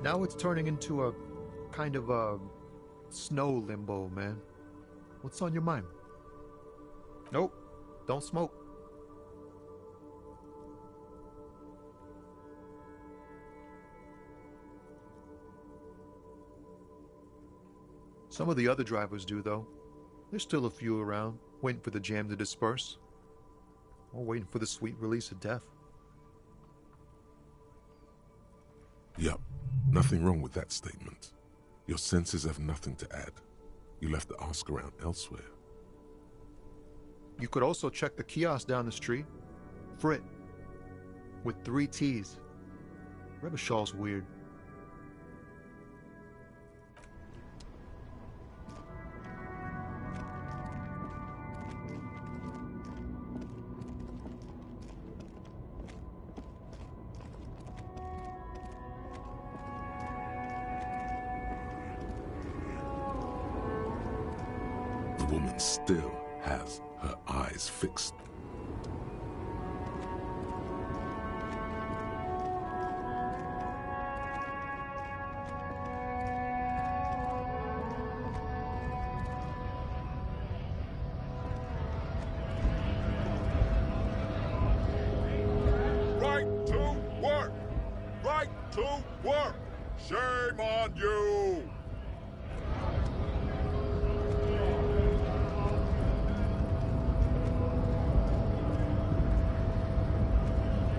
Now it's turning into a kind of a snow limbo, man. What's on your mind? Nope, don't smoke. Some of the other drivers do, though. There's still a few around, waiting for the jam to disperse. Or waiting for the sweet release of death. Yup, nothing wrong with that statement. Your senses have nothing to add. You left the ask around elsewhere. You could also check the kiosk down the street. Frit. With 3 T's. Rebishaw's weird. The woman still has her eyes fixed. Right to work! Right to work! Shame on you!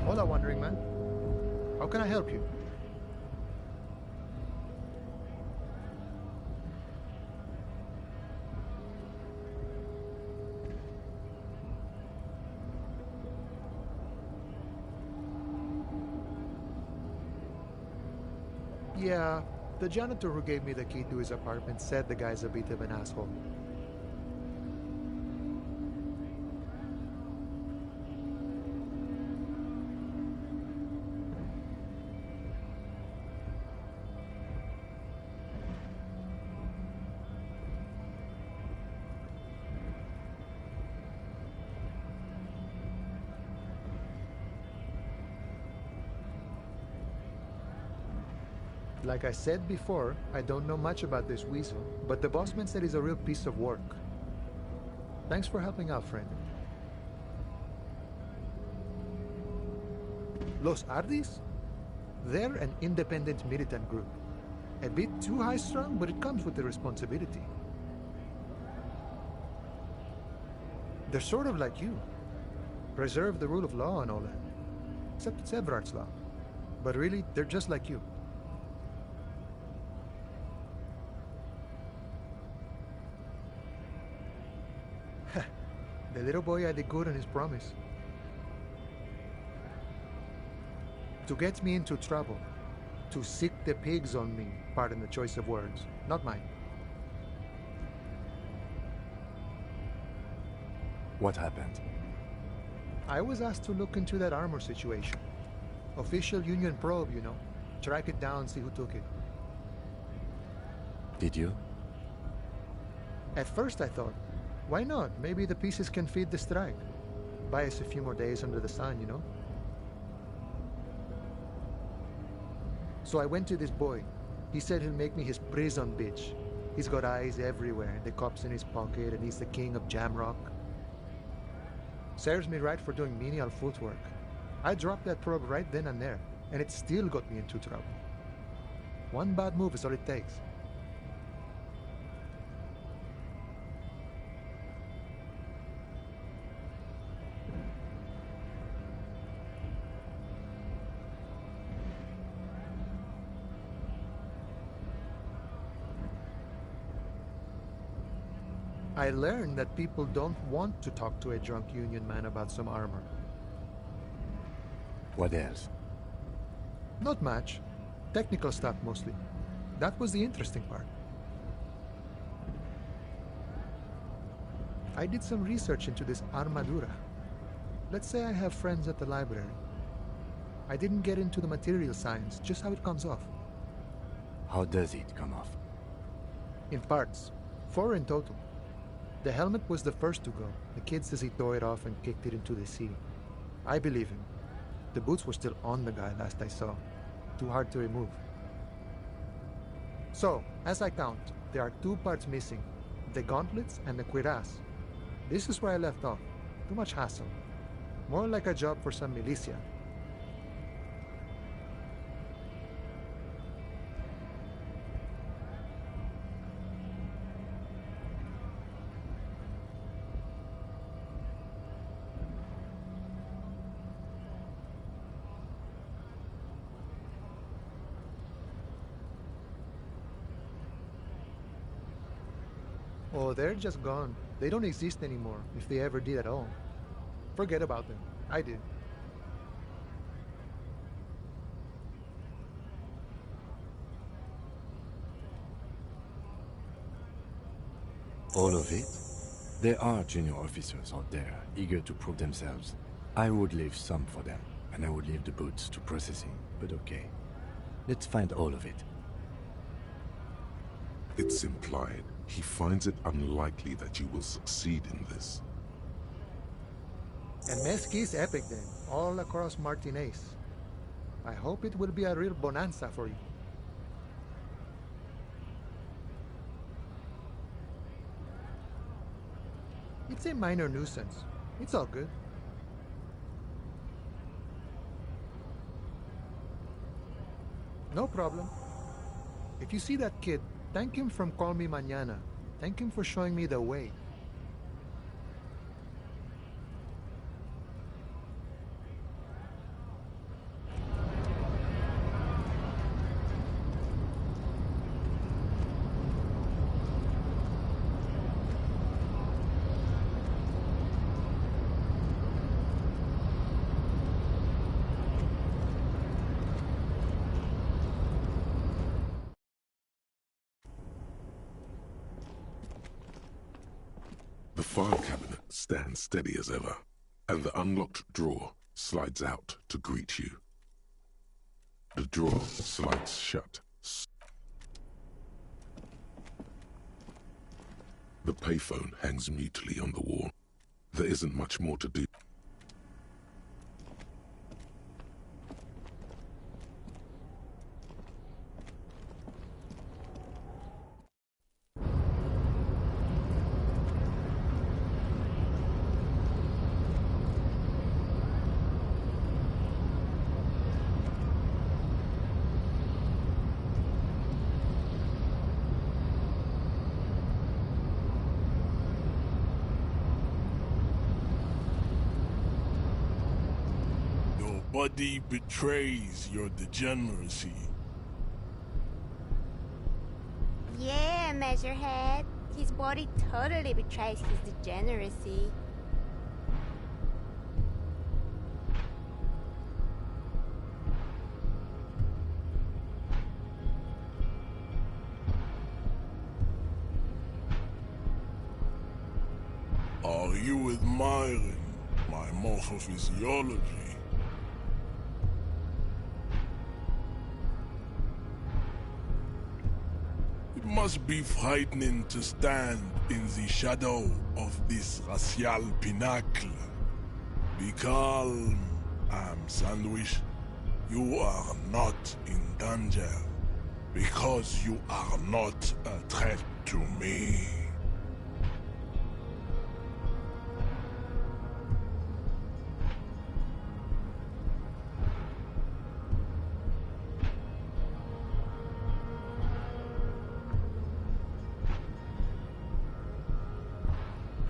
Hola, wandering man. How can I help you? Yeah, the janitor who gave me the key to his apartment said the guy's a bit of an asshole. Like I said before, I don't know much about this weasel, but the bossman said he's a real piece of work. Thanks for helping out, friend. Los Ardis? They're an independent militant group. A bit too high-strung, but it comes with the responsibility. They're sort of like you. Preserve the rule of law and all that. Except it's Everard's law. But really, they're just like you. The little boy had it good on his promise. To get me into trouble. To sick the pigs on me. Pardon the choice of words. Not mine. What happened? I was asked to look into that armor situation. Official union probe, you know. Track it down, see who took it. Did you? At first I thought, why not? Maybe the pieces can feed the strike. Buy us a few more days under the sun, you know? So I went to this boy. He said he'll make me his prison bitch. He's got eyes everywhere, the cops in his pocket, and he's the king of Jamrock. Serves me right for doing menial footwork. I dropped that probe right then and there, and it still got me into trouble. One bad move is all it takes. I learned that people don't want to talk to a drunk union man about some armor. What else? Not much. Technical stuff mostly. That was the interesting part. I did some research into this armadura. Let's say I have friends at the library. I didn't get into the material science, just how it comes off. How does it come off? In parts. 4 in total. The helmet was the first to go. The kid says he tore it off and kicked it into the sea. I believe him. The boots were still on the guy last I saw. Too hard to remove. So, as I count, there are 2 parts missing. The gauntlets and the cuirass. This is where I left off. Too much hassle. More like a job for some militia. Oh, they're just gone. They don't exist anymore, if they ever did at all. Forget about them. I did. All of it? There are junior officers out there, eager to prove themselves. I would leave some for them, and I would leave the boots to processing, but okay. Let's find all of it. It's implied he finds it unlikely that you will succeed in this. And Mesqui's epic then, all across Martinez. I hope it will be a real bonanza for you. It's a minor nuisance. It's all good. No problem. If you see that kid, thank him from Call Me Mañana. Thank him for showing me the way. The file cabinet stands steady as ever, and the unlocked drawer slides out to greet you. The drawer slides shut. The payphone hangs mutely on the wall. There isn't much more to do. Body betrays your degeneracy. Yeah, Measurehead. His body totally betrays his degeneracy. Are you admiring my morphophysiology? It must be frightening to stand in the shadow of this racial pinnacle. Be calm, Sandwich. You are not in danger, because you are not a threat to me.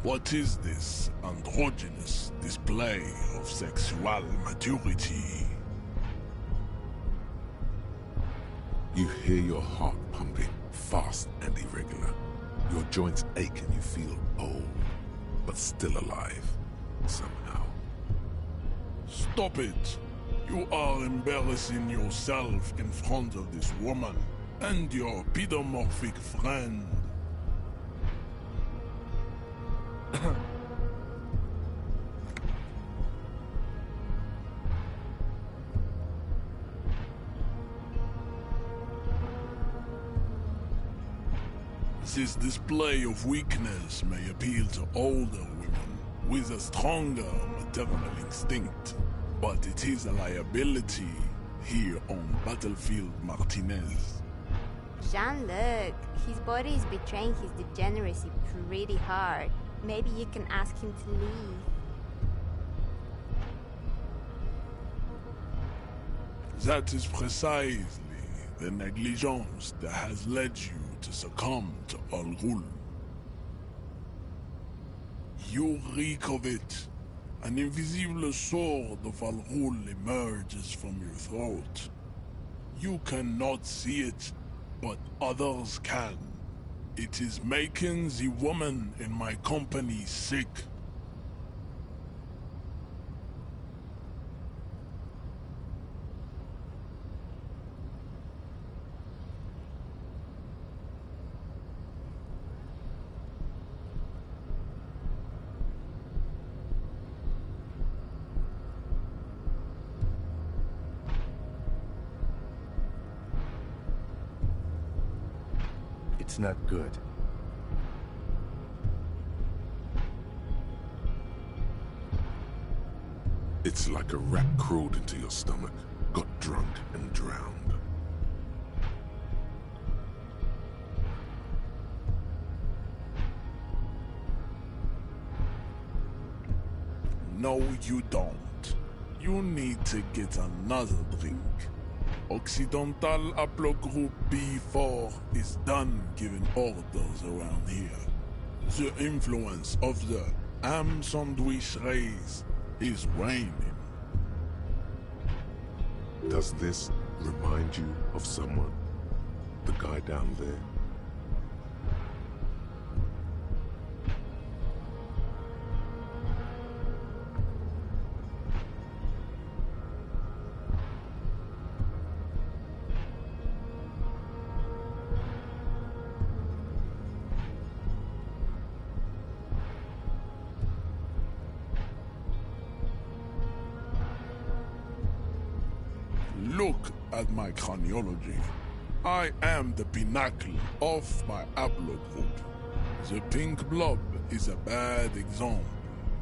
What is this androgynous display of sexual maturity? You hear your heart pumping, fast and irregular. Your joints ache and you feel old, but still alive, somehow. Stop it! You are embarrassing yourself in front of this woman and your pedomorphic friend. This display of weakness may appeal to older women with a stronger maternal instinct, but it is a liability here on Battlefield Martinez. Jean-Luc, his body is betraying his degeneracy pretty hard. Maybe you can ask him to leave. That is precisely the negligence that has led you to succumb to Al Ghul. You reek of it. An invisible sword of Al Ghul emerges from your throat. You cannot see it, but others can. It is making the woman in my company sick. It's not good. It's like a rat crawled into your stomach, got drunk and drowned. No, you don't. You need to get another drink. Occidental Haplogroup B4 is done giving orders around here. The influence of the ham sandwich race is waning. Does this remind you of someone? The guy down there? Look at my craniology. I am the pinnacle of my haplogroup. The pink blob is a bad example,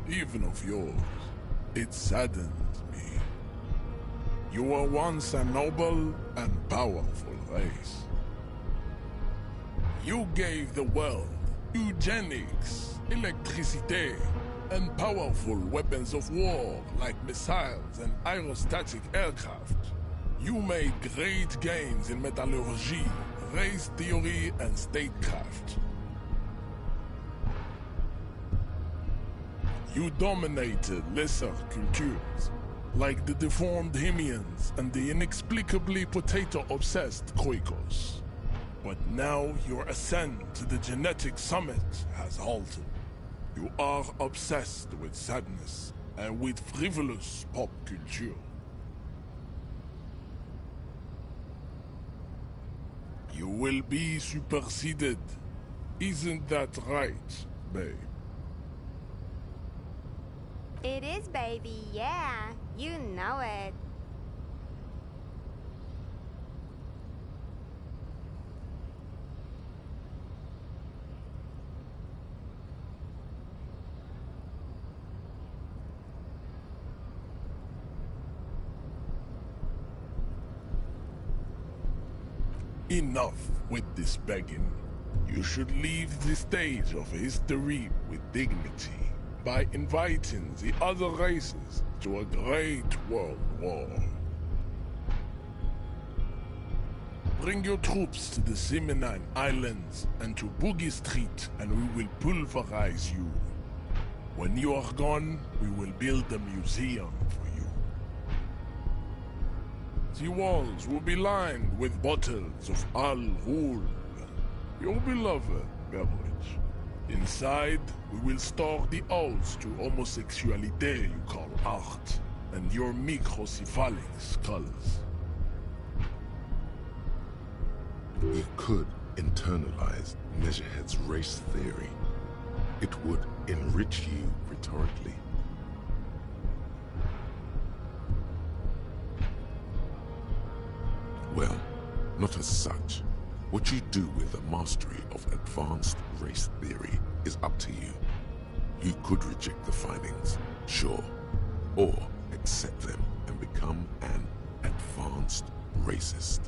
even of yours. It saddens me. You were once a noble and powerful race. You gave the world eugenics, electricity, and powerful weapons of war like missiles and aerostatic aircraft. You made great gains in metallurgy, race theory, and statecraft. You dominated lesser cultures, like the deformed Hemians and the inexplicably potato-obsessed Khoikos. But now your ascent to the genetic summit has halted. You are obsessed with sadness and with frivolous pop culture. You will be superseded. Isn't that right, babe? It is, baby, yeah. You know it. Enough with this begging. You should leave the stage of history with dignity by inviting the other races to a great world war. Bring your troops to the Simonine Islands and to Boogie Street, and we will pulverize you. When you are gone, we will build a museum for you. The walls will be lined with bottles of Al Ghul, your beloved beverage. Inside, we will store the odes to homosexuality you call art, and your microcephalic skulls. We could internalize Measurehead's race theory. It would enrich you rhetorically. Well, not as such. What you do with the mastery of advanced race theory is up to you. You could reject the findings, sure, or accept them and become an advanced racist.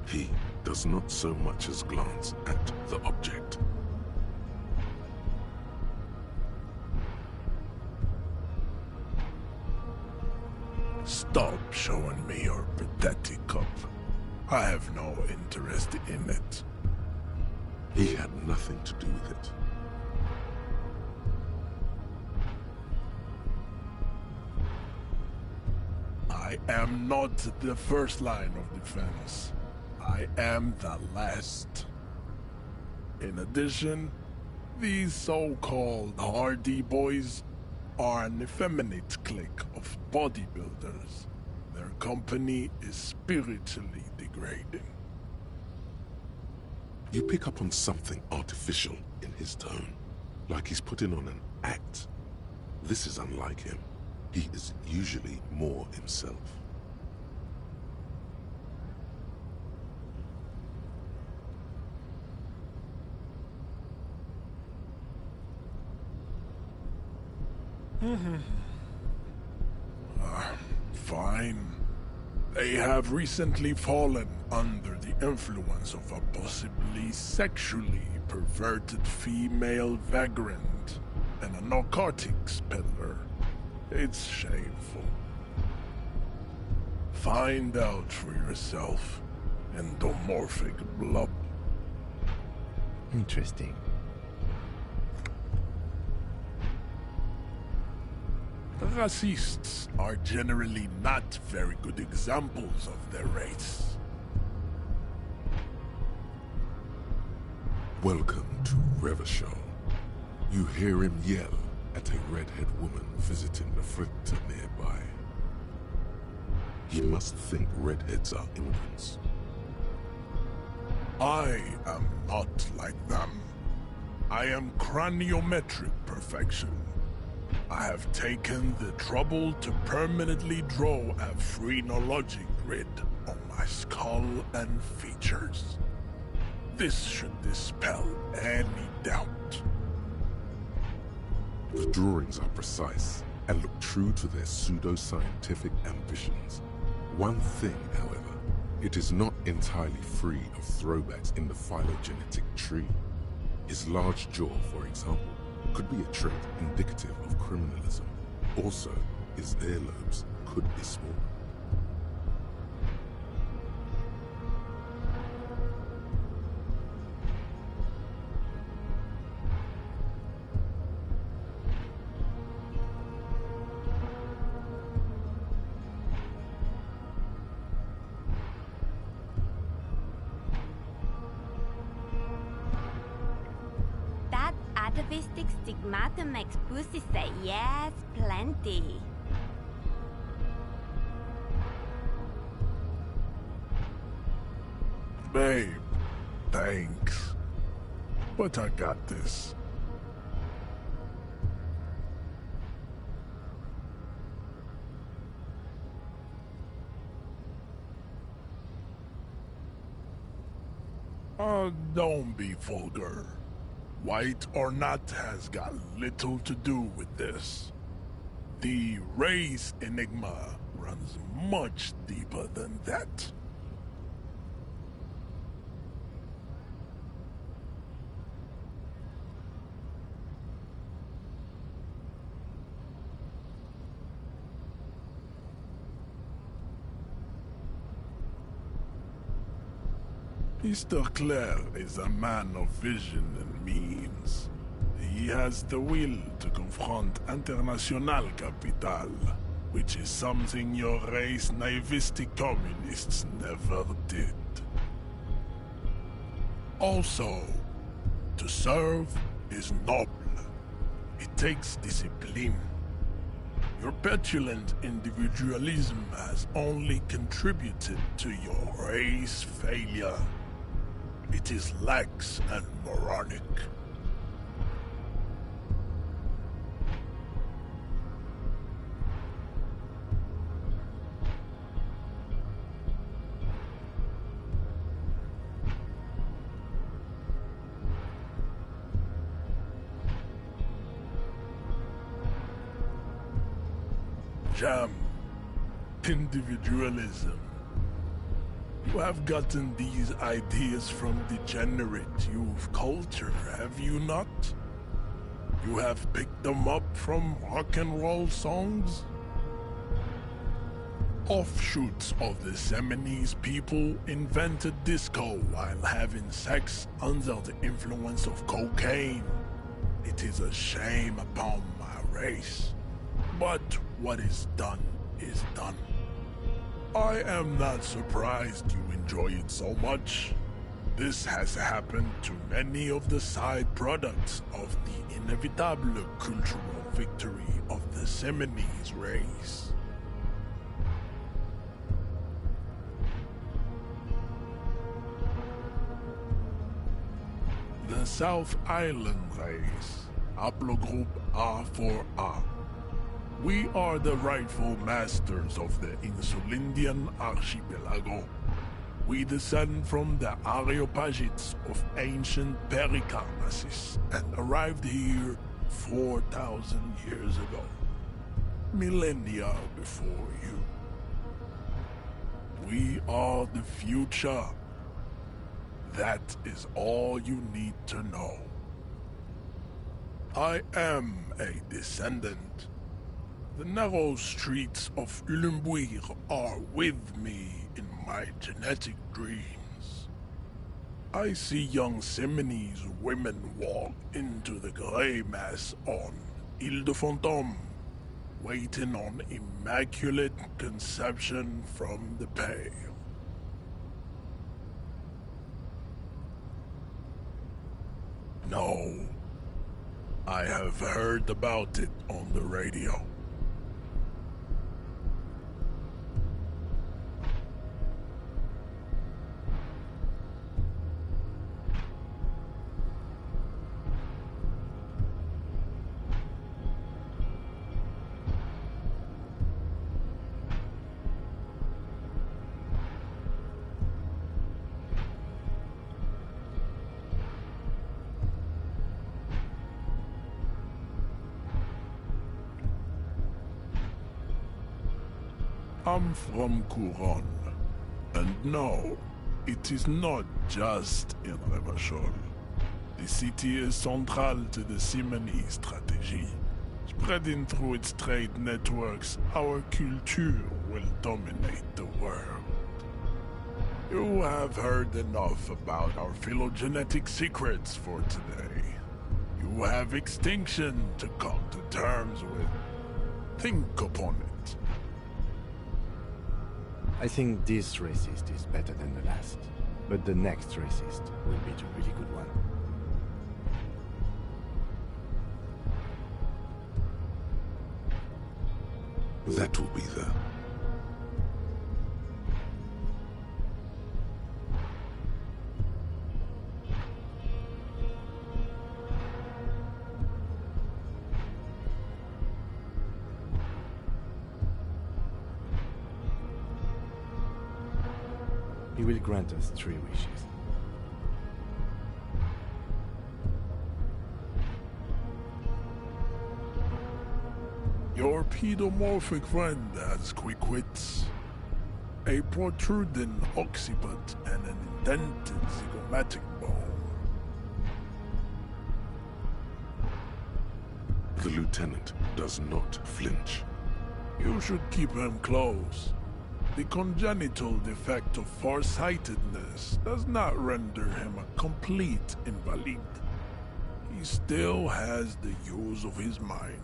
He does not so much as glance at the object. Stop showing me your pathetic cup. I have no interest in it. He had nothing to do with it. I am not the first line of defense. I am the last. In addition, these so-called Hardy Boys are an effeminate clique of bodybuilders. Their company is spiritually degrading. You pick up on something artificial in his tone, like he's putting on an act. This is unlike him. He is usually more himself. Fine. They have recently fallen under the influence of a possibly sexually perverted female vagrant and a narcotics peddler. It's shameful. Find out for yourself, endomorphic blob. Interesting. Racists are generally not very good examples of their race. Welcome to Revachol. You hear him yell at a redhead woman visiting the fritter nearby. He must think redheads are immigrants. I am not like them. I am craniometric perfection. I have taken the trouble to permanently draw a phrenologic grid on my skull and features. This should dispel any doubt. The drawings are precise and look true to their pseudo-scientific ambitions. One thing, however, it is not entirely free of throwbacks in the phylogenetic tree. His large jaw, for example, could be a trait indicative of criminalism. Also, his earlobes could be small. Atavistic stigmata makes pussy say yes, plenty. Babe, thanks. But I got this. Don't be vulgar. White or not has got little to do with this. The race enigma runs much deeper than that. Mr. Claire is a man of vision and means. He has the will to confront International Capital, which is something your race naivistic communists never did. Also, to serve is noble. It takes discipline. Your petulant individualism has only contributed to your race failure. It is lax and moronic. Jam. Individualism. You have gotten these ideas from degenerate youth culture, have you not? You have picked them up from rock and roll songs? Offshoots of the Seminoles people invented disco while having sex under the influence of cocaine. It is a shame upon my race. But what is done is done. I am not surprised you enjoy it so much. This has happened to many of the side products of the inevitable cultural victory of the Seminoles race. The South Island race, haplogroup A4A. We are the rightful masters of the Insulindian archipelago. We descend from the Areopagites of ancient Pericarnassus and arrived here 4,000 years ago, millennia before you. We are the future. That is all you need to know. I am a descendant. The narrow streets of Ulumbuir are with me in my genetic dreams. I see young Seminoles women walk into the grey mass on Ile de Fantôme, waiting on immaculate conception from the pale. No, I have heard about it on the radio. I'm from Couronne, and no, it is not just in Revachol. The city is central to the Seminoles strategy. Spreading through its trade networks, our culture will dominate the world. You have heard enough about our phylogenetic secrets for today. You have extinction to come to terms with. Think upon it. I think this racist is better than the last, but the next racist will be the really good one. That will be the... He will grant us 3 wishes. Your pedomorphic friend has quick wits, a protruding occiput, and an indented zygomatic bone. The lieutenant does not flinch. You should keep him close. The congenital defect of farsightedness does not render him a complete invalid. He still has the use of his mind.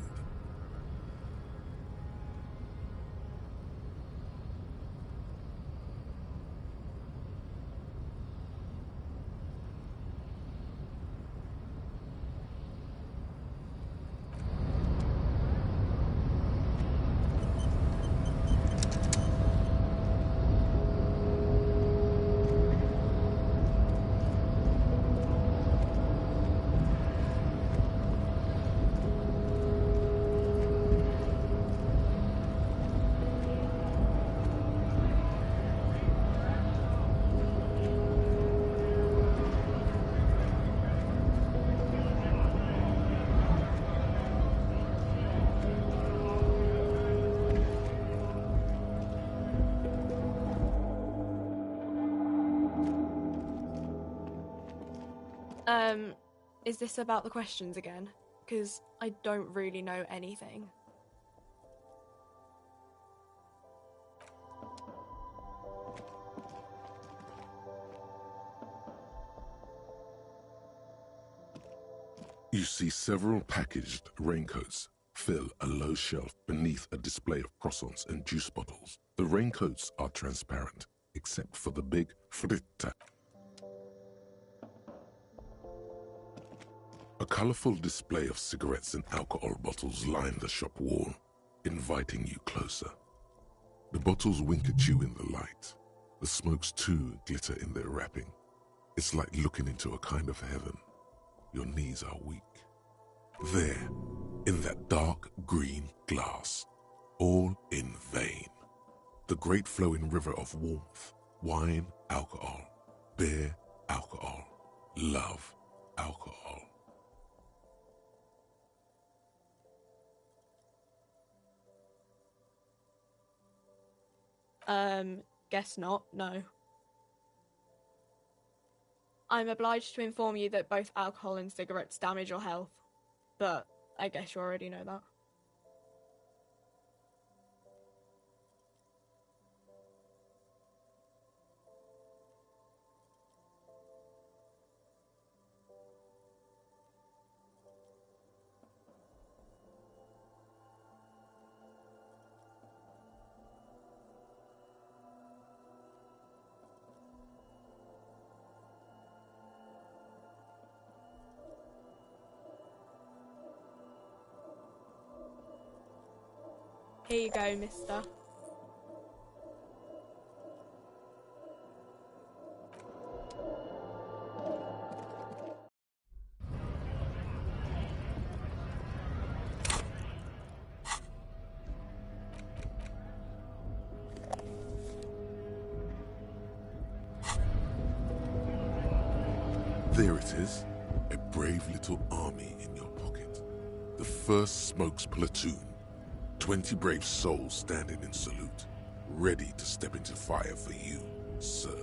Is this about the questions again? Because I don't really know anything. You see several packaged raincoats fill a low shelf beneath a display of croissants and juice bottles. The raincoats are transparent, except for the big fritta. A colorful display of cigarettes and alcohol bottles line the shop wall, inviting you closer. The bottles wink at you in the light. The smokes too glitter in their wrapping. It's like looking into a kind of heaven. Your knees are weak. There, in that dark green glass, all in vain. The great flowing river of warmth, wine, alcohol, beer, alcohol, love, alcohol. Guess not, no. I'm obliged to inform you that both alcohol and cigarettes damage your health, but I guess you already know that. Here you go, mister. There it is, a brave little army in your pocket. The first Smokes platoon. 20 brave souls standing in salute, ready to step into fire for you, sir.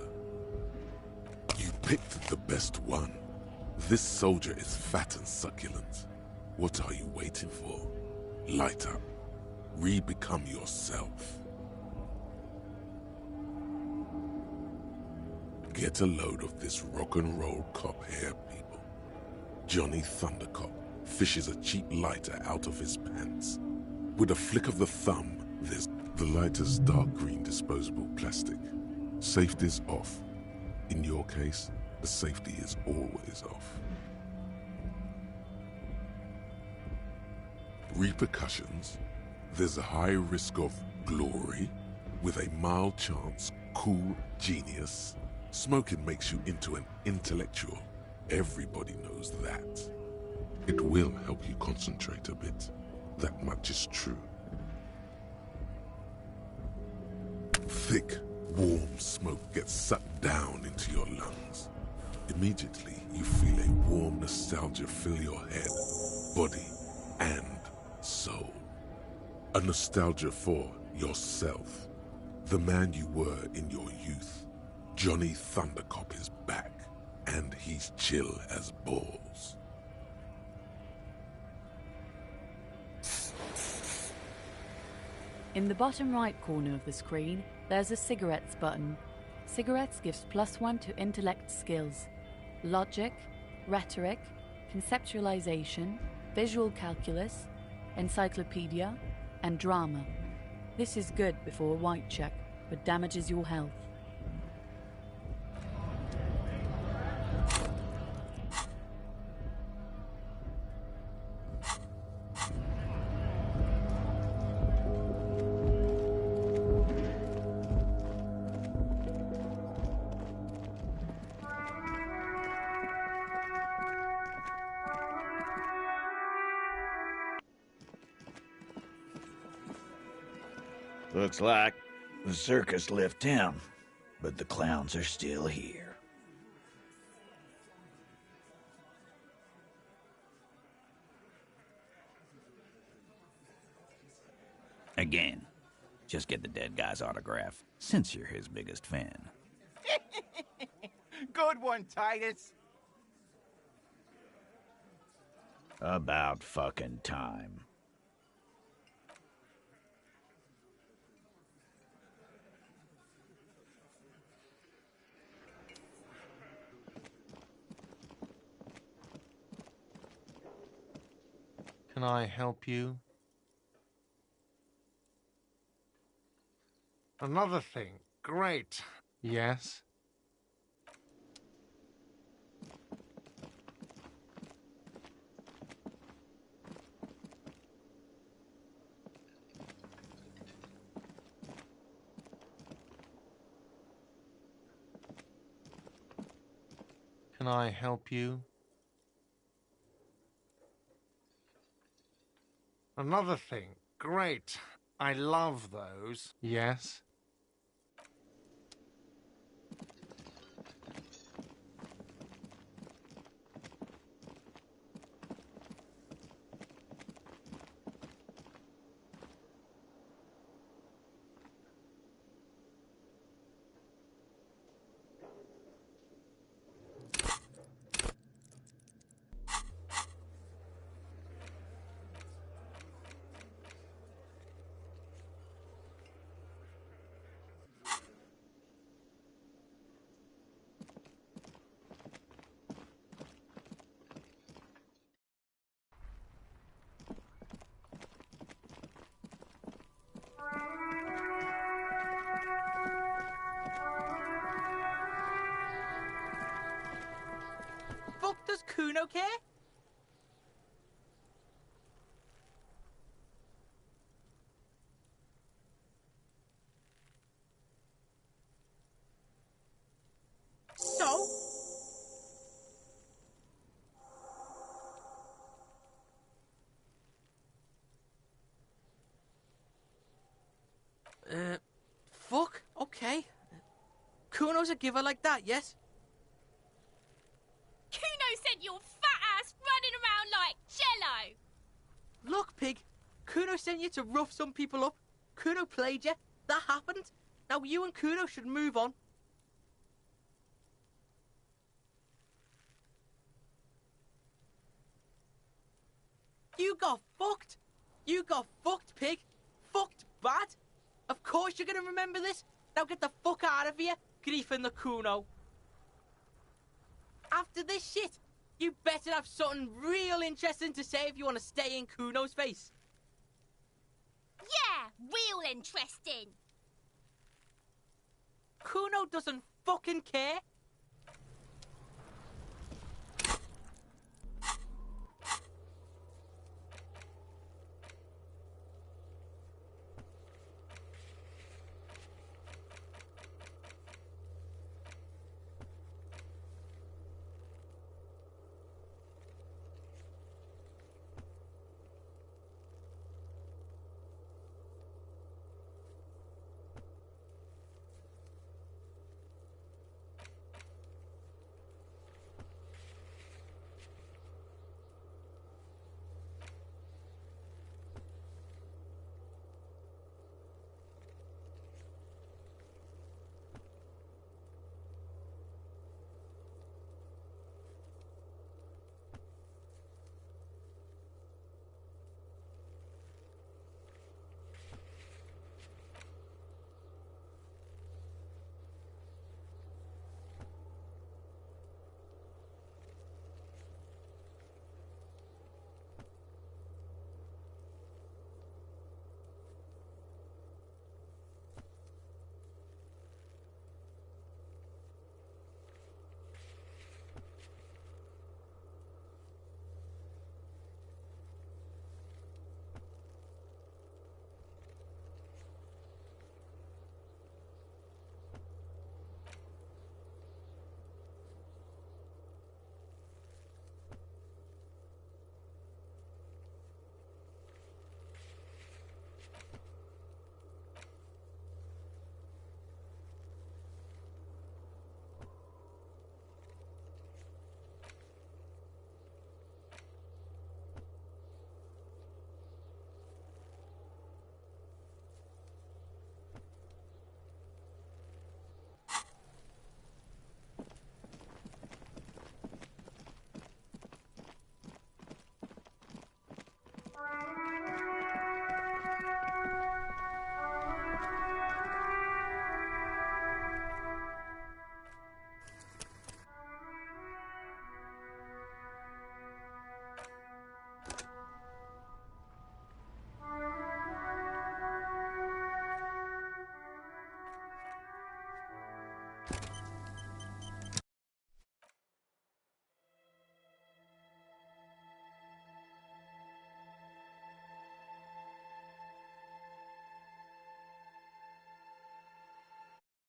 You picked the best one. This soldier is fat and succulent. What are you waiting for? Light up. Re-become yourself. Get a load of this rock and roll cop here, people. Johnny Thundercop fishes a cheap lighter out of his pants. With a flick of the thumb, there's the lighter's dark green disposable plastic. Safety's off. In your case, the safety is always off. Repercussions? There's a high risk of glory, with a mild chance, cool genius. Smoking makes you into an intellectual. Everybody knows that. It will help you concentrate a bit. That much is true. Thick, warm smoke gets sucked down into your lungs. Immediately, you feel a warm nostalgia fill your head, body, and soul. A nostalgia for yourself, the man you were in your youth. Johnny Thundercop is back, and he's chill as balls. In the bottom right corner of the screen, there's a cigarettes button. Cigarettes gives +1 to intellect skills, logic, rhetoric, conceptualization, visual calculus, encyclopedia, and drama. This is good before a white check, but damages your health. Looks like the circus left town, but the clowns are still here. Again, just get the dead guy's autograph, since you're his biggest fan. Good one, Titus. About fucking time. Can I help you? Another thing. Great. Yes? Can I help you? Another thing. Great. I love those. Yes? Fuck does Kuno care? So? Fuck, okay. Kuno's a giver like that, yes? Kuno sent your fat ass running around like jello! Look, pig. Kuno sent you to rough some people up. Kuno played you. That happened. Now you and Kuno should move on. You got fucked. You got fucked, pig. Fucked bad. Of course you're gonna remember this. Now get the fuck out of here, griefing the Kuno. After this shit, you better have something real interesting to say if you want to stay in Kuno's face. Yeah, real interesting. Kuno doesn't fucking care.